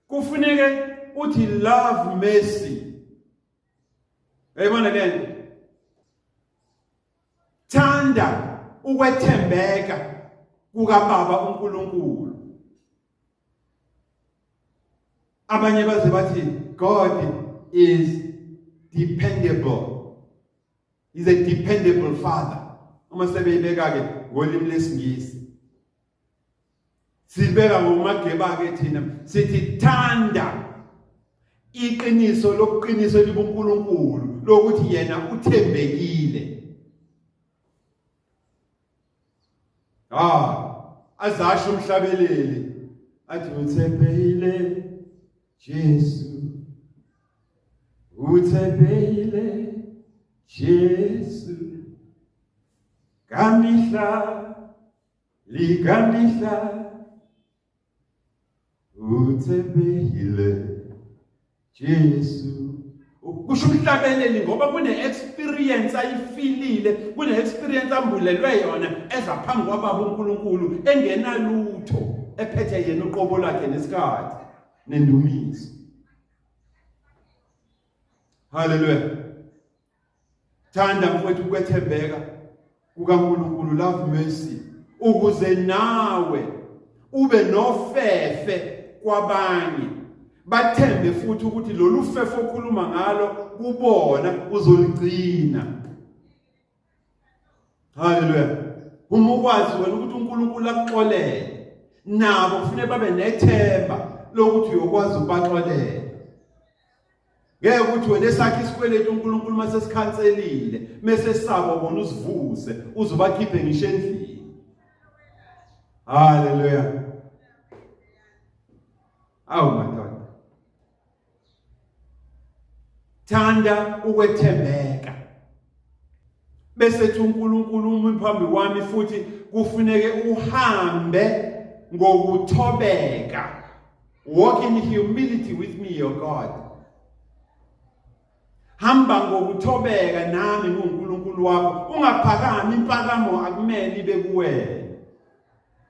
kufuneke uthi love mercy. Uyabona lento? Thanda ukwethembeka kukaBaba uNkulunkulu. Abanye baze bathi God is dependable. He's a dependable father. Uma sebeyibeka ke ngolimi lesingisi. Sibeka ngomageba ke thina sithi thanda iqiniso lokuqiniso libuNkulunkulu lokuthi yena uthembekile. Azasho umhlabeleli athi uthembekile Jesu, uthembekile Jesu, kamihla likamihla uthembekile Jesu. Kusho umhlabeleli ngoba kune experience ayifilile, kune experience ambulelwe yona ezaphambi kwaBaba uNkulunkulu engenalutho, ephethe yena uqobo lakhe nesikhathi nendumiso. Hallelujah. Thanda mfowethu ukwethembeka kukaNkulunkulu, love mercy, ukuze nawe ube nofefe kwabanye, bathembe futhi ukuthi lolu fefo okhuluma ngalo kubona uzoligcina. Hallelujah. Uma ukwazi wena ukuthi uNkulunkulu akuxolele, nabo kufanele babe nethemba lokuthi uyokwazi ukubaxolela. Ngeke ukuthi wena esakhe isikweletu uNkulunkulu mase sikhanselile, mase sabo bona usivuse, uzobakhiphe ngisho endlini. Hallelujah. Madoda. Thanda ukwethembeka. Bese thi uNkulunkulu uma phambi kwami futhi kufuneke uhambe ngokuthobeka. Walk in humility with me, O God. Hamba ngokuthobeka nami nguNkulunkulu wakho. Ungaphakami, impakamo akumele ibe kuwena.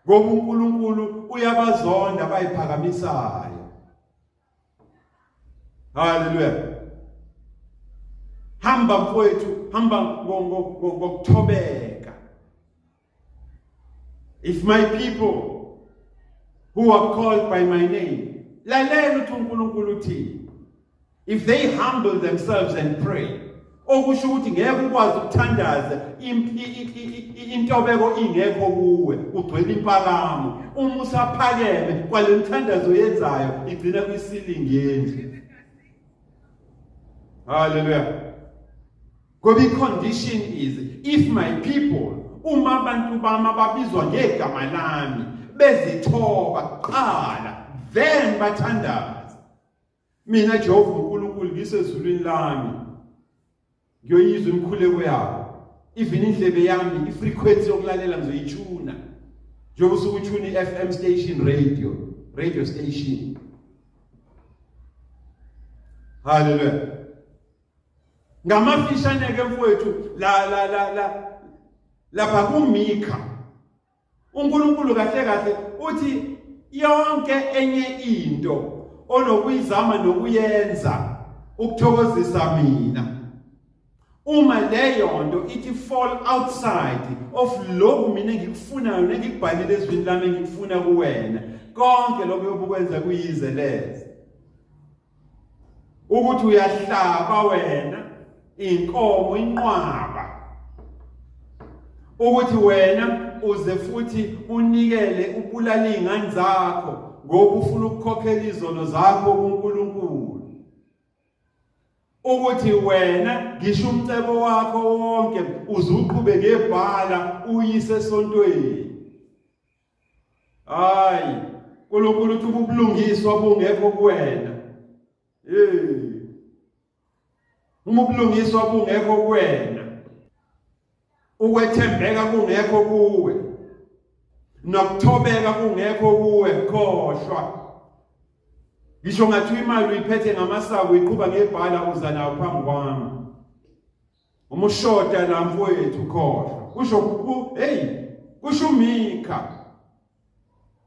Ngoba uNkulunkulu uyabazonda abayiphakamisayo. Hallelujah. Hamba mfowethu, hamba ngokuthobeka. If my people who are called by my name, lalela uthi uNkulunkulu uthi, if they humble themselves and pray, okusho ukuthi ngeke ukwazi ukuthandaza intobeko ingekho kuwe, ugcwele impakamo. Uma usaphakeme kwale mthandazo yenzayo igcina kwisilingi yendlu. Hallelujah. Ngoba icondition is, if my people, uma abantu bami babizwa ngegama lami bezithoba kuqala, then bathandaza. Mina Jehova uNkulunkulu ngisezulwini lami ngiyoyizwa imikhuleko yabo. Even indlebe yami ifrequency yokulalela ngizoyichuna. Njengoba usukuchuna iFM station, radio station. Hallelujah. ngamafishane ke mfowethu lapha kuMikha uNkulunkulu kahle kahle uthi yonke enye into onokuyizama nokuyenza ukuthokozisa mina uma leyo nto ithi fall outside of lokhu mina ngikufunayo ngikubhalile ezwini lami ngikufuna kuwena konke lokho yobukwenza kuyizeleze ukuthi uyahlaba wena inkomo inqwaba ukuthi wena uze futhi unikele ubulala izingane zakho ngoba ufuna ukukhokhela izono zakho kuNkulunkulu ukuthi wena ngisho umcebo wakho wonke uzuqhube ngebhala uyise esontweni hayi uNkulunkulu uthi ubulungiswa bungekho kuwena ubulungiswa bungekho kuwena ukwethembeka kungekho kuwe nokuthobeka kungekho kuwe khohlwa ngisho ngathi imali uyiphethe ngamasako iqhuba ngebhala uza nayo phambi kwami uma ushoda la mfowethu khohlwa kusho kusho uMikha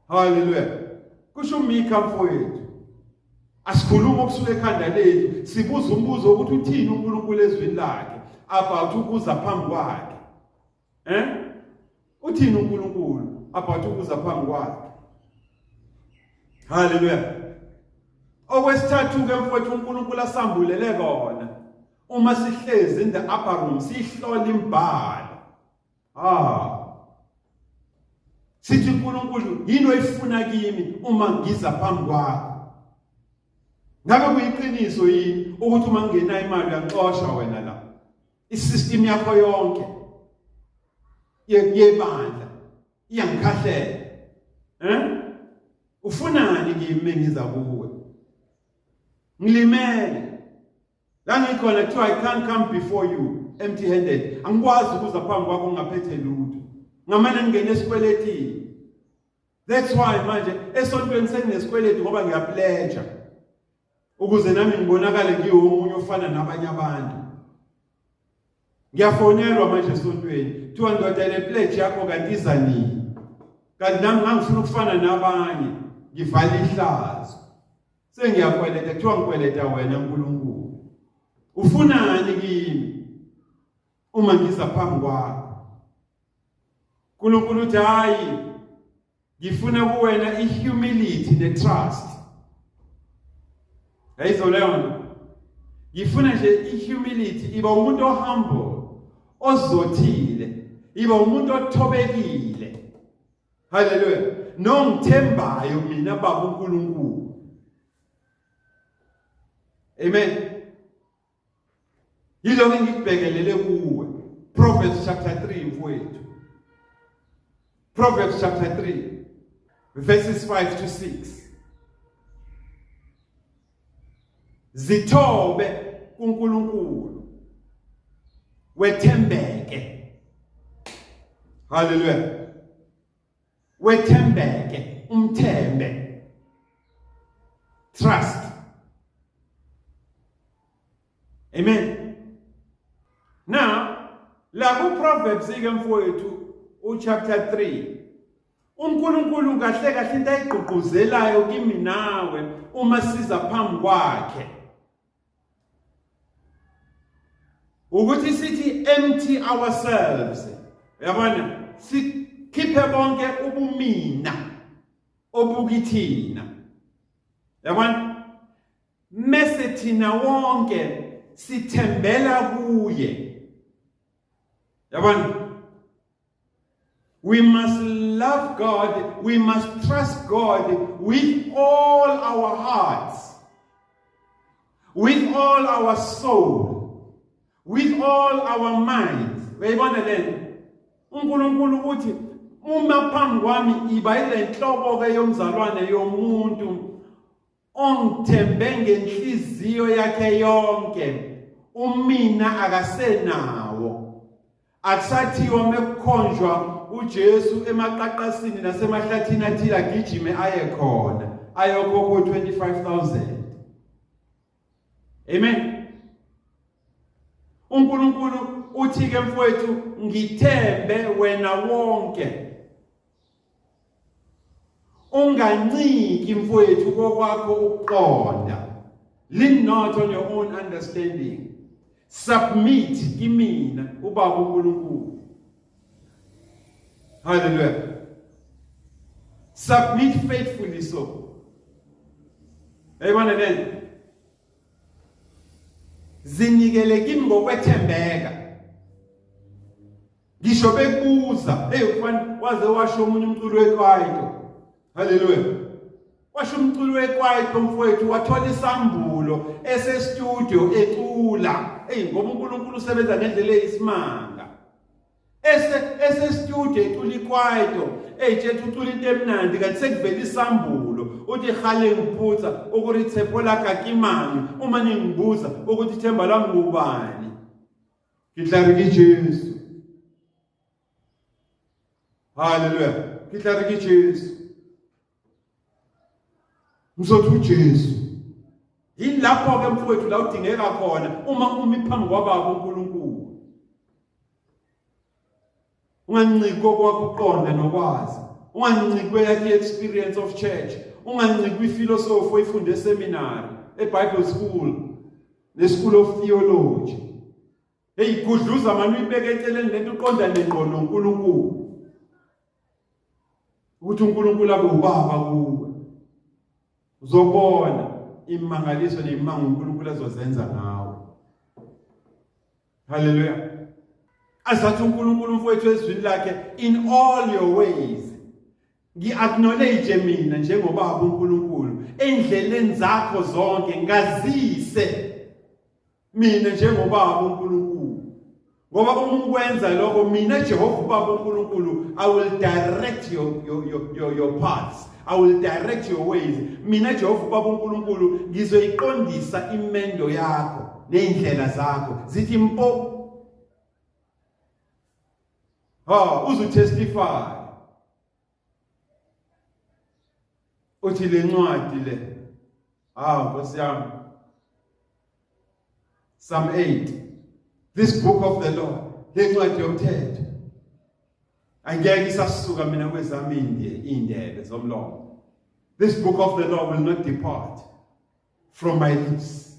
haleluya kusho uMikha mfowethu asikhuluma okusuka ekhanda lethu sibuza umbuzo ukuthi uthini uNkulunkulu ezwini lakhe about ukuza phambi kwakhe uthini uNkulunkulu about ukuza phambi kwakhe haleluya okwesithathu ke mfowethu uNkulunkulu asambulele kona uma sihlezi in the upper room sihlola imbhalo sithi uNkulunkulu yini oyifuna kimi uma ngiza phambi kwakho ngabe kuyiqiniso yini ukuthi uma ngena imali uyaxoshwa wena la isystem yakho yonke yebandla iyangikhahlela ufunani kimi ngiza kuwe ngilimele la ngikhona kuthiwa I can't come before you empty handed angikwazi ukuza phambi kwakho ngaphethe lutho ngamane ngene esikweletini that's why manje esontweni senginesikweletu ngoba ngiyapledge ukuze nami ngibonakale ngiyomunye ofana nabanye abantu ngiyafonelwa manje esontweni kuthiwa ndoda le pledge yakho kanti iza nini kanti nami ngangifuna ukufana nabanye ngivala ihlazo sengiyakweleta kuthiwa ngikweleta wena uNkulunkulu ufunani kimi uma ngiza phambi kwakho uNkulunkulu uthi hayi ngifuna kuwena ihumility netrust ayizolena ngifuna nje ihumility iba umuntu ohumble ozothile iba umuntu othobekile haleluya nongithembayo mina baba uNkulunkulu amen yilo ngikubhekelele kuwe Proverbs chapter 3 mfowethu Proverbs chapter 3 verses 5 to 6 zithobe kuNkulunkulu wethembeke haleluya wethembeke umthembe trust amen now la ku Proverbs ke mfowethu chapter 3 uNkulunkulu kahle kahle into ayigqugquzelayo kimi nawe uma siza phambi kwakhe ukuthi sithi empty ourselves yabona sikhiphe bonke ubumina obukithina yabona mase thina wonke sithembela kuye yabona we must love God, we must trust God with all our hearts, with all our soul, with all our minds. Uyayibona lento? uNkulunkulu uthi uma phambi kwami iba ile nhlobo ke yomzalwane yomuntu ongithembe ngenhliziyo yakhe yonke umina akasenawo akusathiwa mekukhonjwa uJesu emaqaqasini nasemahlathini athila gijime aye khona ayokhokho 25,000 amen uNkulunkulu uthi ke mfowethu ngithembe wena wonke. Unganciki mfowethu kokwakho ukuqonda. Lean not on your own understanding. Submit kimina ubaba uNkulunkulu. Hallelujah. Submit faithfully so. Ayibona lento. Zinikele kimi ngokwethembeka. Ngisho bekubuza, ufana waze washo umunye umculo weKwaito. Hallelujah. Washo umculo weKwaito mfowethu wathola isambulo studio ecula. Ngoba uNkulunkulu usebenza ngendlela eyisimanga. Studio ecula iKwaito. Jethu ucula into emnandi kanti sekuvela isambulo. Uthi khale ngiphutha ukuthi ithepho lakhe kimani uma ningibuza ukuthi ithemba lami ngubani. Ngihlarike Jesu. Hallelujah. Ngihlarike Jesu. Mzothi uJesu. Yini lapho ke mfowethu la udingeka khona uma phambi kwababa uNkulunkulu. Unganciki kwakho uqonda nokwazi. Unganciki kweyakhe experience of church. Unganciki kwiphilosophy oyifunde eseminary, eBible school, ne-school of theology. Gudluza manje uyibeke eceleni lento uqonda nengqondo uNkulunkulu. Ukuthi uNkulunkulu abe ubaba kuwe. Uzobona imangaliso nezimango uNkulunkulu azozenza ngawe. Hallelujah. Asathi uNkulunkulu mfowethu ezwini lakhe in all your ways. Ngi-acknowledge mina njengobaba uNkulunkulu endleleni zakho zonke ngazise mina njengobaba uNkulunkulu. Ngoba uma ukwenza lokho mina Jehova ubaba uNkulunkulu I will direct your paths. I will direct your ways. Mina Jehova ubaba uNkulunkulu ngizoyiqondisa imendo yakho neindlela zakho. Zithi mpo. Uzu testify. Uthi le ncwadi le. Nkosi yami. Psalm 8. This book of the Lord. Le ncwadi yomthetho. Angeke isasuka mina kwezami indebe zomlomo. This book of the law will not depart from my lips.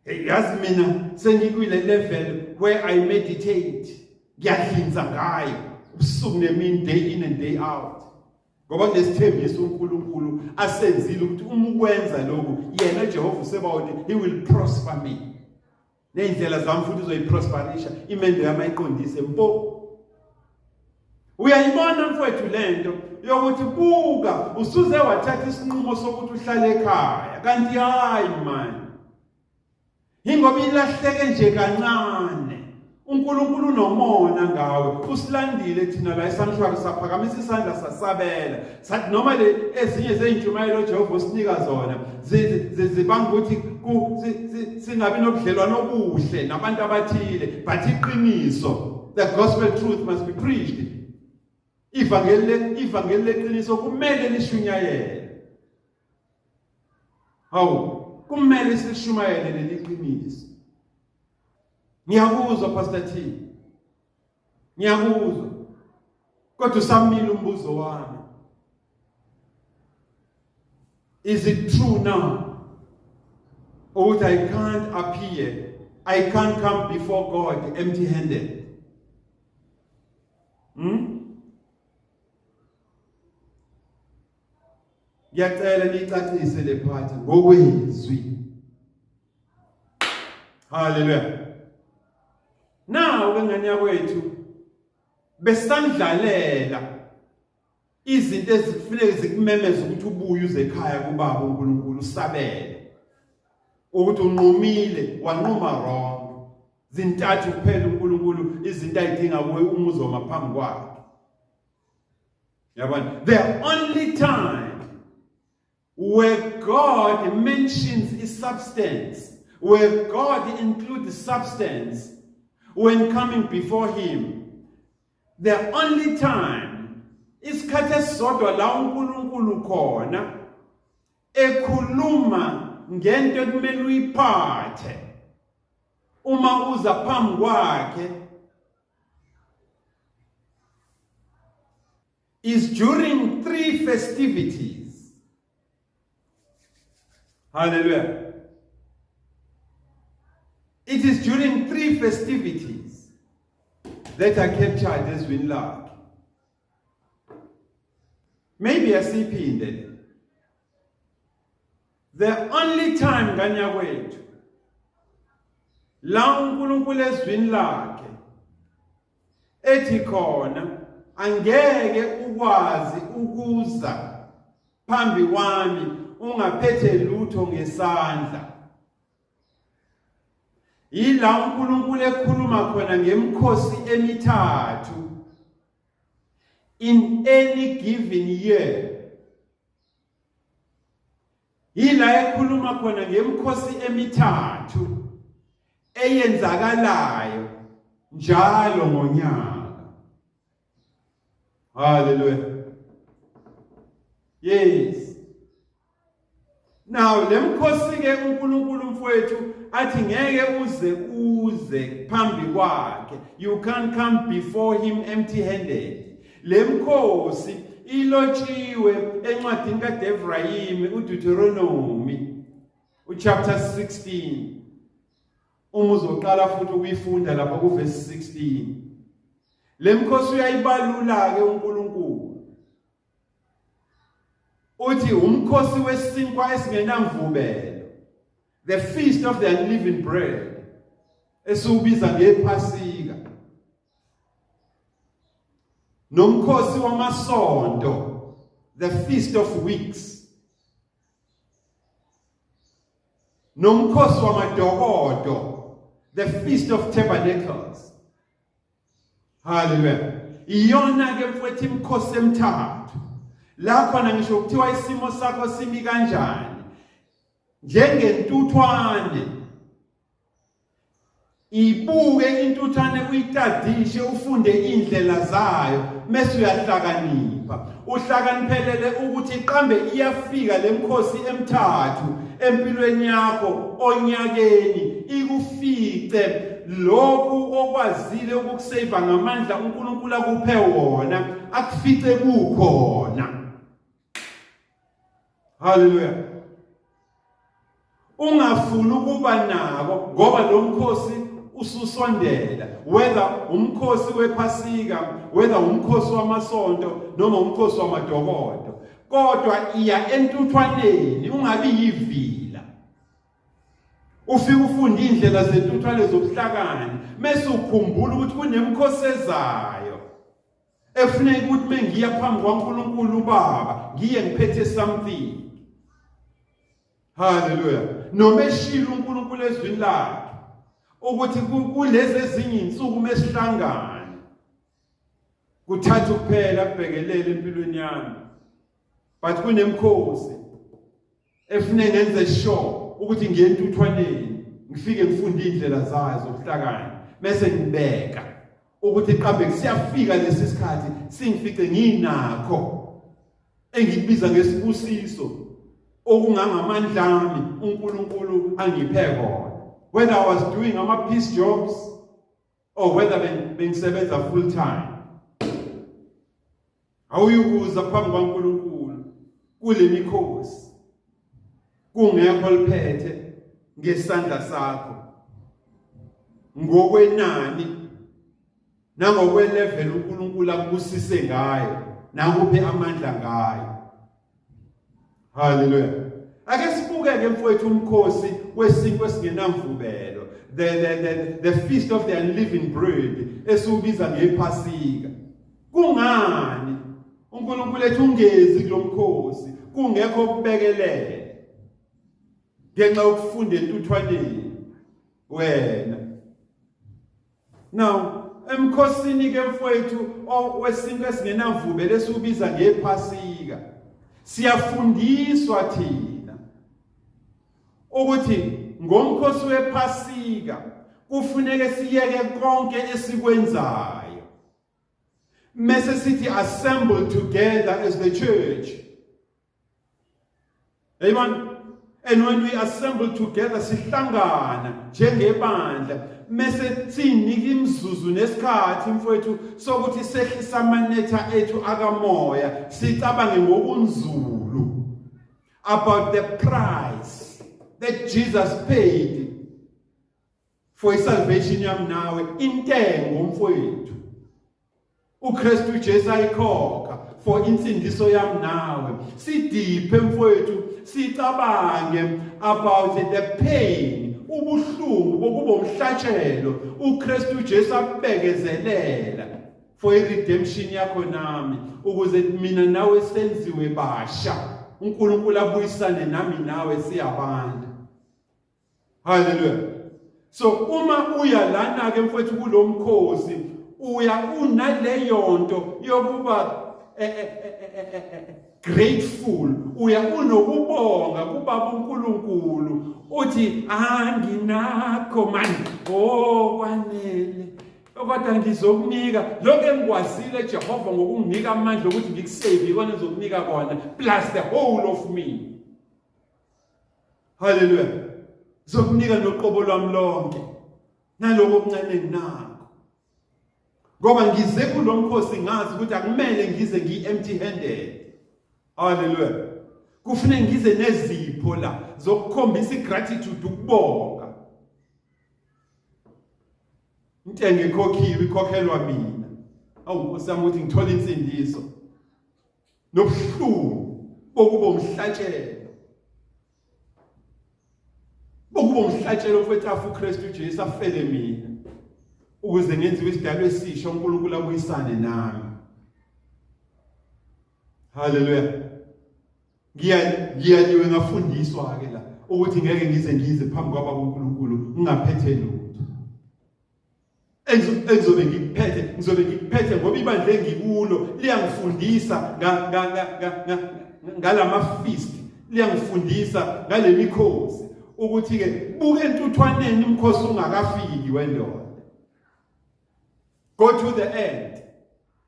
Yazi mina sengikwile level where I meditate. Ngiyahlinza ngayo ubusuku nemini, day in and day out. Ngoba kunesithembiso uNkulunkulu asenzile ukuthi uma ukwenza lokhu yena Jehova usebawuthi he will prosper me. Neindlela zami futhi uzoyiprosperisha, imendo yami ayiqondise mpo. Uyayibona mfowethu lento yokuthi buka usuze wathatha isinqumo sokuthi uhlale ekhaya kanti hayi man. Ingoba ilahleke nje kancane. uNkulunkulu unomona ngawe. Usilandile thina la eSanctuary saphakamisa isandla sasabela. Sathi noma le ezinye zeintshumayelo Jehova usinika zona zibanga ukuthi singabi nobudlelwano obuhle nabantu abathile, but iqiniso, the gospel truth must be preached. Ivangeli leqiniso kumele lishunyayele. Kumele silishumayele leli qiniso. Ngiyakuzwa Pastor T. Ngiyakuzwa. Kodwa usamile umbuzo wami. Is it true now? Or that I can't appear, I can't come before God empty-handed? Ngiyacela nicacise le part ngokwezwi. Hallelujah. Now ngengane yakwethu besandlalela izinto ezifanele zikumemeza ukuthi ubuye uze ekhaya kubaba uNkulunkulu usabele ukuthi unqumile wanquma wrong. Zintathu kuphela uNkulunkulu izinto ayidinga kuwe umuzo maphambi kwakhe. Yabona, the only time where God mentions his substance, where God includes substance when coming before him, the only time isikhathi esisodwa la uNkulunkulu khona ekhuluma ngento ekumele uyiphathe uma uza phambi kwakhe is during 3 festivities. Hallelujah. It is during 3 festivities that are captured as Winlark. Maybe asiphinde. The only time ganyakwethu la uNkulunkulu ezwini lakhe ethi khona angeke ukwazi ukuza phambi kwami ungaphethe lutho ngesandla. Yila uNkulunkulu ekhuluma khona ngemikhosi emithathu in any given year. Yila ekhuluma khona ngemikhosi emithathu eyenzakalayo njalo ngonyaka. Hallelujah. Yes. Now lemkhosi ke uNkulunkulu mfowethu athi ngeke uze phambi kwakhe. You can't come before him empty-handed. Lemkhosi ilotshiwe encwadini kaDevrayimi uDeuteronomy chapter 16. Uzoqala futhi ukuyifunda lapha ku verse 16. Lemkhosi uyayibalula ke uNkulunkulu. Uthi umkhosi wesinkwa esingenamvubelo. The feast of the unleavened bread. Esiubiza ngePhasika. Nomkhosi wamasonto. The feast of weeks. Nomkhosi wamadokodo. The feast of tabernacles. Hallelujah. Iyona ke mfowethu imkhosi emithathu. La khona ngisho kuthiwa isimo sakho simi kanjani. Njengentuthwane. Ibuke intuthwane uyitadishe ufunde indlela zayo mase uyahlakanipha. Uhlakaniphelele ukuthi iqambe iyafika lemkhosi emithathu empilweni yakho onyakeni ikufice lokhu okwazile ukukusave ngamandla uNkulunkulu akuphe wona akufice kukhona. Hallelujah. Ungafuni ukuba nako ngoba lo mkhosi ususondela, whether umkhosi wePhasika, whether umkhosi wamasonto noma umkhosi wamadokodo. Kodwa iya entuthwaneni ungabi yivila. Ufike ufunde indlela zentuthwane zobuhlakani mase ukhumbula ukuthi kunemkhosi ezayo. Efuneka ukuthi mengiya phambi kwaNkulunkulu uBaba ngiye ngiphethe something. Hallelujah. Noma eshila uNkulunkulu ezwini lakhe ukuthi kulezi ezinye insuku mesihlangana kuthatha kuphela kubhekelele empilweni yami. But kunemkhosi efuneka ngenze sure ukuthi ngiye entuthwaneni ngifike ngifunde indlela zayo zobuhlakani bese ngibeka ukuthi iqambe kusiyafika lesi sikhathi singifice nginakho engikubiza ngesibusiso okungangamandla ami uNkulunkulu angiphe kona, whether I was doing ama-piece jobs or whether bengisebenza full time. Awuyukuza phambi kwaNkulunkulu kule mikhosi kungekho liphethe ngesandla sakho ngokwenani nangokwe-level uNkulunkulu akubusise ngayo nakuphe amandla ngayo. Hallelujah. Ake sibukeke mfowethu umkhosi wesinkwa esingenamvubelo, the feast of the unleavened bread esiubiza ngePhasika. Kungani uNkulunkulu ethi ungezi kulomkhosi kungekho kubekelele ngenxa yokufunda entuthwaneni wena? Now emkhosini ke mfowethu wesinkwa esingenamvubelo esiubiza ngePhasika siyafundiswa thina ukuthi ngomkhosi wePhasika kufuneke siyeke konke esikwenzayo mase sithi assemble together as the church. Amen. And when we assemble together, sihlangana njengebandla, mase sinika imzuzu nesikhathi mfowethu sokuthi sehlisa amanetha ethu akamoya, sicabange ngokunzulu about the price that Jesus paid for salvation yami nawe, intengo mfowethu uKristu Jesu ayikhokha for insindiso yami nawe. Sidiphe mfowethu, sicabange about the pain, ubuhlungu bokuba umhlatshelo uKristu Jesu abekezelela for redemption yakho nami, ukuze mina nawe senziwe basha, uNkulunkulu abuyisane nami nawe siyabantu. Hallelujah. So uma uya lana ke mfowethu kulomkhosi, uya unaleyo nto yokuba grateful, uya unokubonga kubaba uNkulunkulu, uthi anginakho manje kwanele kodwa ngizokunika lokho engikwazile Jehova ngokunginika amandla ukuthi ngikusave ikona ngizokunika kona plus the whole of me. Hallelujah. Zokunika noqobo lwami lonke naloko okuncane nginakho, ngoba ngize kulomkhosi ngazi ukuthi akumele ngize empty handed. Hallelujah. Kufanele ngize nezipho la zokukhombisa igratitude, ukubonga. Intenge ikhokhiwe, ikhokhelwa mina. Awunkosi yami ukuthi ngithola insindiso nobuhlungu bokuba umhlatshelo. Bokuba umhlatshelo mfowethu afu uKristu Jesu afele mina, ukuze ngenziwe isidalwa esisha uNkulunkulu abuyisane nami. Hallelujah. Ngiyaliwe ngafundiswa ke la ukuthi ngeke ngize phambi kwaba uNkulunkulu ngingaphethe lutho. Engizobe ngikuphethe ngoba ibandla engikulo liyangifundisa ngalama feast, liyangifundisa ngale mikhosi ukuthi ke buke entuthwaneni umkhosi ungakafiki wendoda. Go to the end.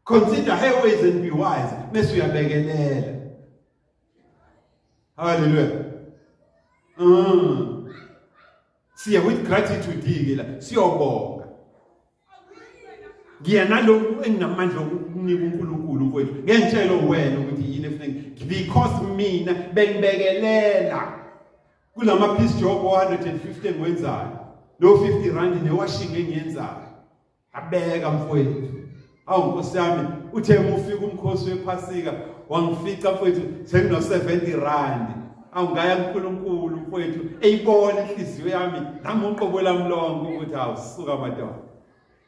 Consider her ways and be wise. Mase uyabekelela. Hallelujah. Siya with gratitude la siyobonga. Ngiyanalo enginamandla okunika uNkulunkulu mfowethu. Ngentshelo wena ukuthi yini efanele because mina bengibekelela kulama piece job 150 engwenzayo no 50 rand newashing engiyenzayo. Abeka mfowethu. Awu Nkosi yami, uthe ufika umkhosi wephasika wangifica mfowethu sengino 70 rand. Awungaya kuNkulunkulu mfowethu eyibona inhliziyo yami nami uqobo lami lonke ukuthi awusuka madoda.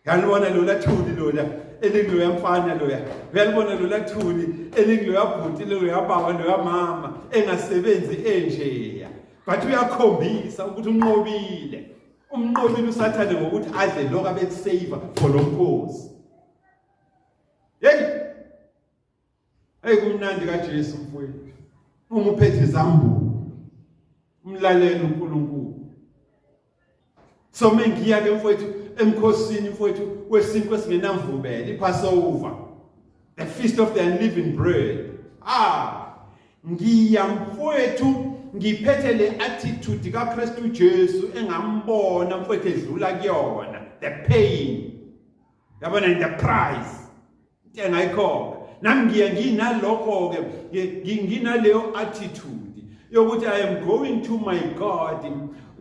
Uyalibona lo lathuli lola elingilo yamfana loya. Uyalibona lo lathuli elingilo yabhuti lo yababa lo yamama engasebenzi enjeya. But uyakhombisa ukuthi unqobile. Umnqobile usathane ngokuthi adle lokho abekusave for lo mkhosi. Hey kumnandi kaJesu mfowethu. Umuphethe izambulo. Umlalela uNkulunkulu. So mengiya ke mfowethu emkhosini mfowethu wesinto esingenamvubelo, iPassover, the feast of the unleavened bread. Ngiya mfowethu ngiphethe le attitude kaKristu Jesu engambona mfowethu edlula kuyona, the pain. Yabona the price. Intenga ikhokha. Nami ngiya nginalokho ke nginaleyo attitude yokuthi I am going to my God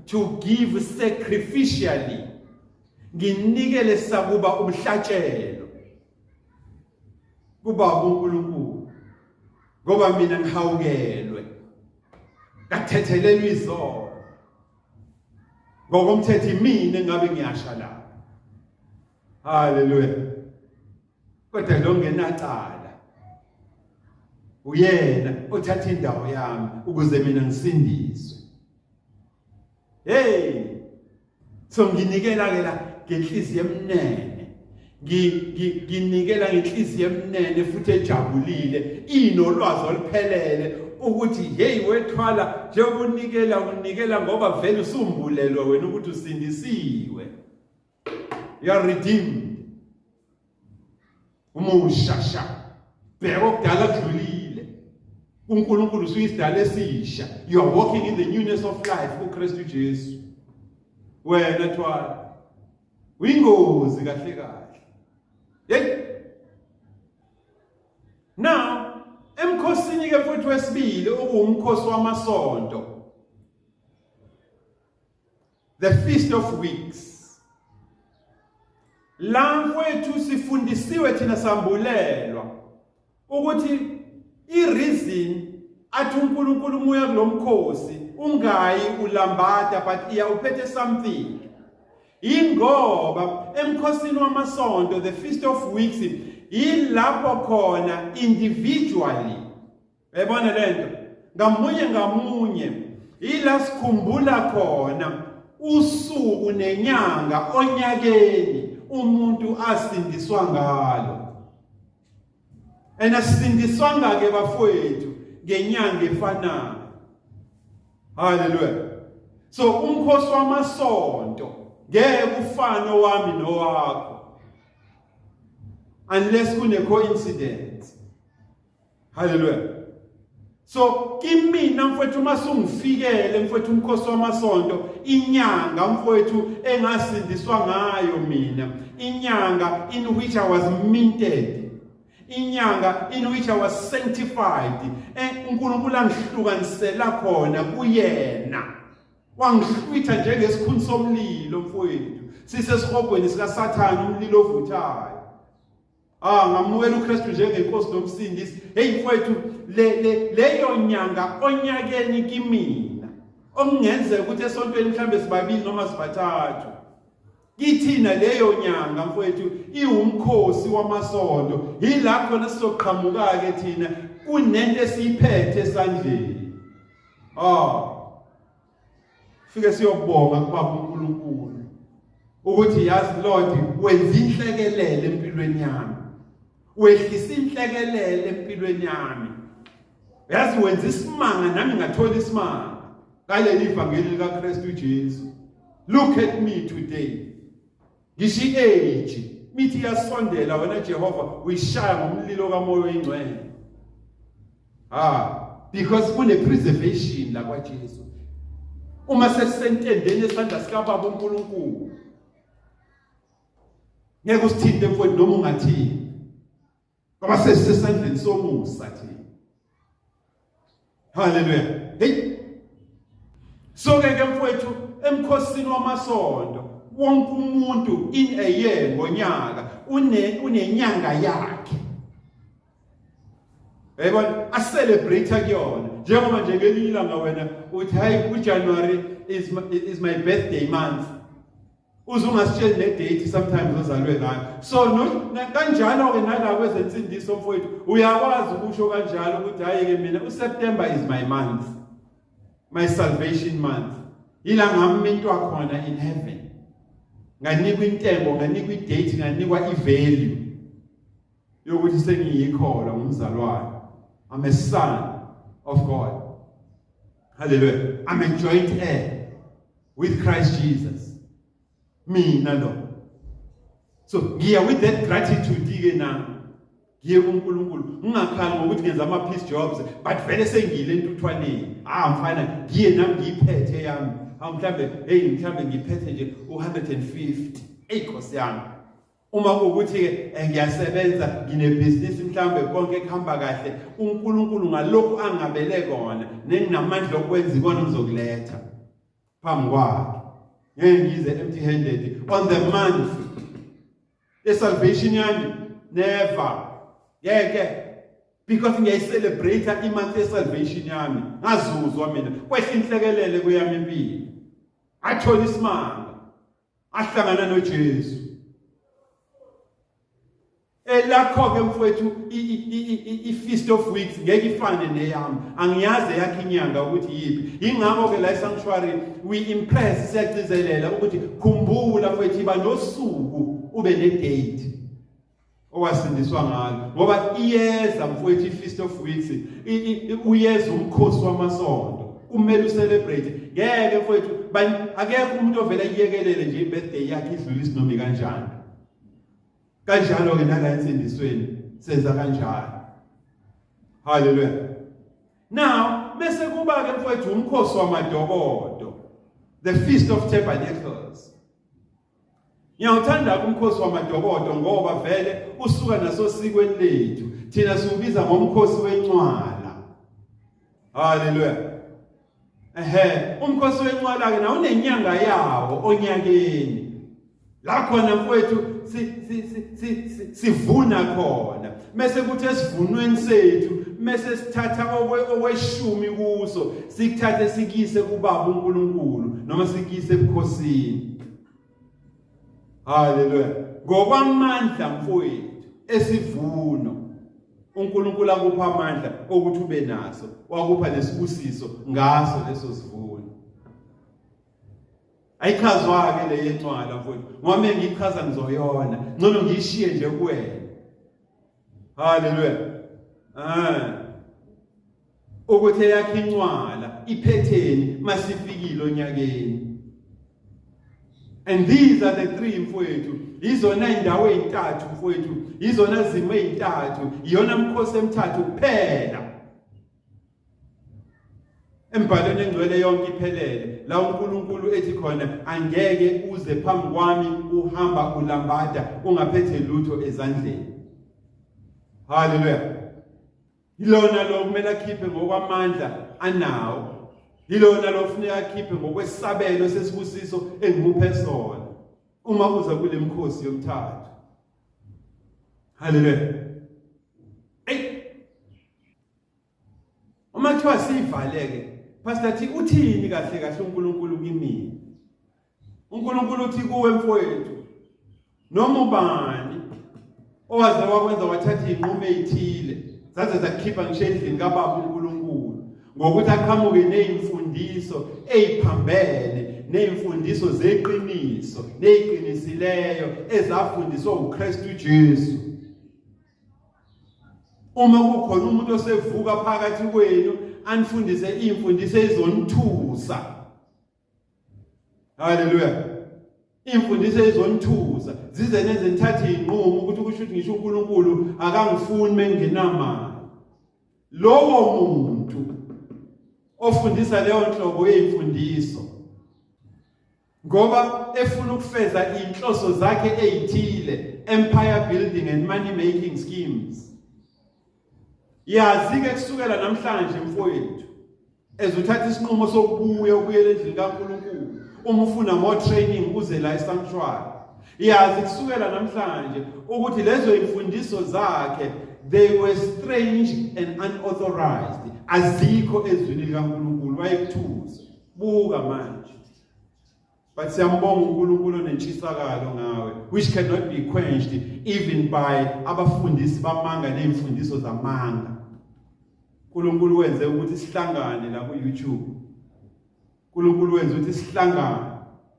to give sacrificially. Nginikele sakuba umhlatshelo kuba uNkulunkulu, ngoba mina ngihawukelwe kathethelelwe izono ngokomthetho mina ngabe ngiyasha la. Hallelujah. Kodwa lo ngenacala uyena othatha indawo yami ukuze mina ngisindiswe. So nginikela ke la ngenhliziyo emnene, nginikela ngenhliziyo emnene futhi ejabulile, inolwazi oluphelele ukuthi wethwala njengokunikela unikela ngoba vele usumbulelwe wena ukuthi usindisiwe. You are redeemed. Umushasha bheka okudala kudlulile. uNkulunkulu uyisidala esisha. You are walking in the newness of life kuKristu Jesu. Wena thwala uyingozi kahle kahle. Hey. Now, emkhosini ke futhi wesibili okuwumkhosi wamasonto. The Feast of Weeks. La mfowethu sifundisiwe thina sambulelwa ukuthi i-reason athi uNkulunkulu umuya kulomkhosi ungayi ulambada but iya uphethe something. Ingoba emkhosini wamasonto, the Feast of Weeks, ilapho khona individually. Uyabona lento? Ngamunye ila sikhumbula khona usuku nenyanga onyakeni umuntu asindiswa ngalo. Asindiswanga ke bafowethu ngenyanga efanayo. Hallelujah. So umkhosi wamasonto ngeke ufane wami nowakho unless kune coincidence. Hallelujah. So kimina mfowethu masungifikele mfowethu umkhosi wamasonto inyanga mfowethu engasindiswa ngayo mina, inyanga in which I was minted, inyanga in which I was sanctified. uNkulunkulu angihlukanisela khona kuyena, wangihlwitha njengesikhuni somlilo mfowethu sisesihogweni sika Sathane umlilo ovuthayo. Ngamukela uKristu njengenkosi nomsindisi. Hey mfowethu, leyo nyanga onyakeni kimina okungenzeka ukuthi esontweni mhlambe sibabili noma sibathathu, kithina leyo nyanga mfowethu iwumkhosi wamasonto. Yila khona sizoqhamuka ke thina kunento esiyiphethe esandleni. Fike siyobonga kuBaba uNkulunkulu ukuthi yazi Lord wenza inhlekelele empilweni yami, wehlisa inhlekelele empilweni yami. Yazi wenza isimanga nami ngathola isimanga ngaleli ivangeli likaKristu Jesu. Look at me today. Ngishi age mithi yasondela wena Jehova uyishaya ngomlilo kamoya oyingcwele. Because kune preservation la kwa Jesu. Uma sesentendeni esandla sikaBaba uNkulunkulu ngeke usithinte mfowethu noma ungathini, ngoba sesisendlini somusa thina. Hallelujah. Hey. So ke mfowethu emkhosini wamasonto wonke umuntu in a year ngonyaka unenyanga yakhe. Yabona acelebrate kuyona njengoba nje ngelinye ilanga wena uthi hayi uJanuary is my birthday month. Uzungasitsheli ne date sometimes ozalwe ngayo. So kanjalo ke nalabo kwezensindiso mfowethu uyakwazi ukusho kanjalo ukuthi hayi ke mina uSeptember is my month, my salvation month. Ila ngamintwa khona in heaven. Nganikwa intengo, nganikwa idate, nganikwa ivalue yokuthi sengiyikholwa ngumzalwane. I'm a son of God. Hallelujah. I'm a joint heir with Christ Jesus. Mina lo. So ngiya with that gratitude ke na. Ngiye kuNkulunkulu. Ungakhali ngokuthi ngenza ama peace jobs but vele sengile entuthwaneni. Mfana ngiye nami ngiphethe yami. Mhlambe ngiphethe nje 150. Khosi yami. Uma ukuthi ke ngiyasebenza nginebusiness mhlambe konke kuhamba kahle, uNkulunkulu ngalokho angabele kona nenginamandla okwenza ikona ngizokuletha phambi kwakhe. Ngeke ngize empty handed on the month salvation yami, never. Because ngiyayicelebrate i-month salvation yami, ngazuzwa mina kwehla inhlekelele kuyami impilo, athola isimanga, ahlangana noJesu. Lakho ke mfowethu i-Feast of Weeks ngeke ifane neyami, angiyazi yakhe inyanga ukuthi yipi. Ingakho ke la e-sanctuary we impress siyagcizelela ukuthi khumbula mfowethu iba nosuku ube ne-date owasindiswa ngalo, ngoba iyeza mfowethu i-Feast of Weeks uyeza umkhosi wamasonto kumele ucelebrate. Ngeke mfowethu akekho umuntu ovela iyekelele nje i-birthday yakhe idlule isinomi kanjani. Kanjalo ke nala insindisweni senza kanjalo. Hallelujah. Now, bese kuba ke mfowethu umkhosi wamadokodo, the Feast of Tabernacles. Ngiyawuthanda umkhosi wamadokodo ngoba vele usuka nasosikweni lethu. Thina siubiza ngomkhosi wencwala. Hallelujah. Umkhosi wencwala ke na unenyanga yawo onyakeni. La khona mfowethu sivuna khona. Mase kuthi esivunweni sethu, mase sithatha okweshumi kuso, sikuthathe sikise kuBaba uNkulunkulu noma sikise ebukhosini. Hallelujah. Ngokwamandla mfowethu esivuno uNkulunkulu akupha amandla ukuthi ube naso, wakupha lesibusiso ngaso leso sivuno. Ayichazwa ke le yencwala mfowethu, ngoba ngiyichaza ngizoyona, ngcono ngiyishiye nje kuwena. Hallelujah. Ukuthi yakhe incwala iphetheni masifikile onyakeni. And these are the three mfowethu. Izona indawo ezintathu mfowethu, izona zimo ezintathu, iyona mkhosi emithathu kuphela. Embhalweni engcwele yonke iphelele, la uNkulunkulu ethi khona angeke uze phambi kwami uhamba ulambada ungaphethe lutho ezandleni. Hallelujah. Ilona lo kumele akhiphe ngokwamandla anawo. Ilona lo kufanele akhiphe ngokwesabelo sesibusiso engimuphe sona. Uma kuza kule mkhosi yomthathu. Hallelujah. Uma kuthiwa sivaleke, pastor thi uthini kahle kahle uNkulunkulu kimi? uNkulunkulu uthi kuwe mfowethu, noma ubani owaze wakwenza wathatha inqumo ezithile, zaze zakukhipha ngisho endlini kaBaba uNkulunkulu, ngokuthi aqhamuke nezimfundiso eziphambene, nezimfundiso zeqiniso, neziqinisileyo ezafundiswa uKristu Jesu. Uma kukhona umuntu osevuka phakathi kwenu anifundise imfundiso ezonithusa. Hallelujah. Imfundiso ezonithusa zize nenze nithathe inqumo ukuthi kusho ukuthi ngisho uNkulunkulu akangifuni mengingenamali. Lowo muntu ofundisa leyo nhlobo yezimfundiso ngoba efuna ukufeza inhloso zakhe ezithile, empire building and money making schemes. Yazi ke kusukela namhlanje mfowethu, ezuthatha isinqumo sokubuya ukuyela endlini kaNkulunkulu, uma ufuna more training uze la eSanctuary. Yazi kusukela namhlanje ukuthi lezo imfundiso zakhe they were strange and unauthorized. Azikho ezwini likaNkulunkulu, wayekuthusa. Buka manje. But siyambonga uNkulunkulu nentshisakalo ngawe, which cannot be quenched even by abafundisi bamanga nezimfundiso zamanga. uNkulunkulu wenze ukuthi sihlangane la ku YouTube. uNkulunkulu wenze ukuthi sihlangane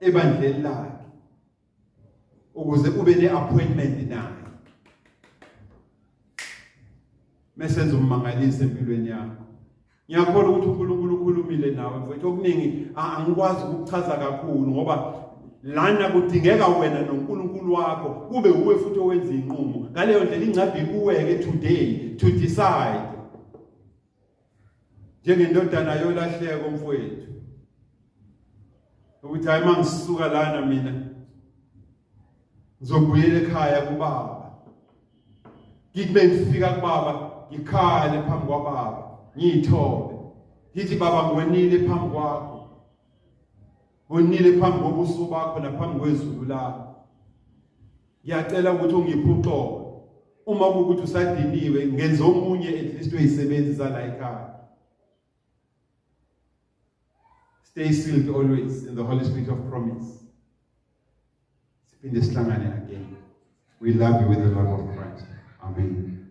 ebandleni lakhe ukuze ube neappointment naye. Mesenze ummangalise empilweni yakho. Ngiyakholwa ukuthi uNkulunkulu ukhulumile nawe mfowethu. Okuningi angikwazi ukuchaza kakhulu ngoba lana kudingeka wena noNkulunkulu wakho kube uwe futhi owenza inqumo. Ngaleyo ndlela ingcabhi kuweke today to decide. Njengendodana yolahleko mfowethu. Ukuthi hayi mangisuka lana mina ngizobuyela ekhaya kuBaba. Ngikube ngifika kuBaba ngikhale phambi kwaBaba. Ngithobe ngithi Baba ngonile phambi kwakho, ngonile phambi kobuso bakho naphambi kwezulu lakho. Ngiyacela ukuthi ungiphe uxolo uma ukuthi usadiniwe, ngenze omunye at least oyisebenzisa la ekhaya. Stay sealed always in the Holy Spirit of promise. Siphinde sihlangane again. We love you with the love of Christ. Amen.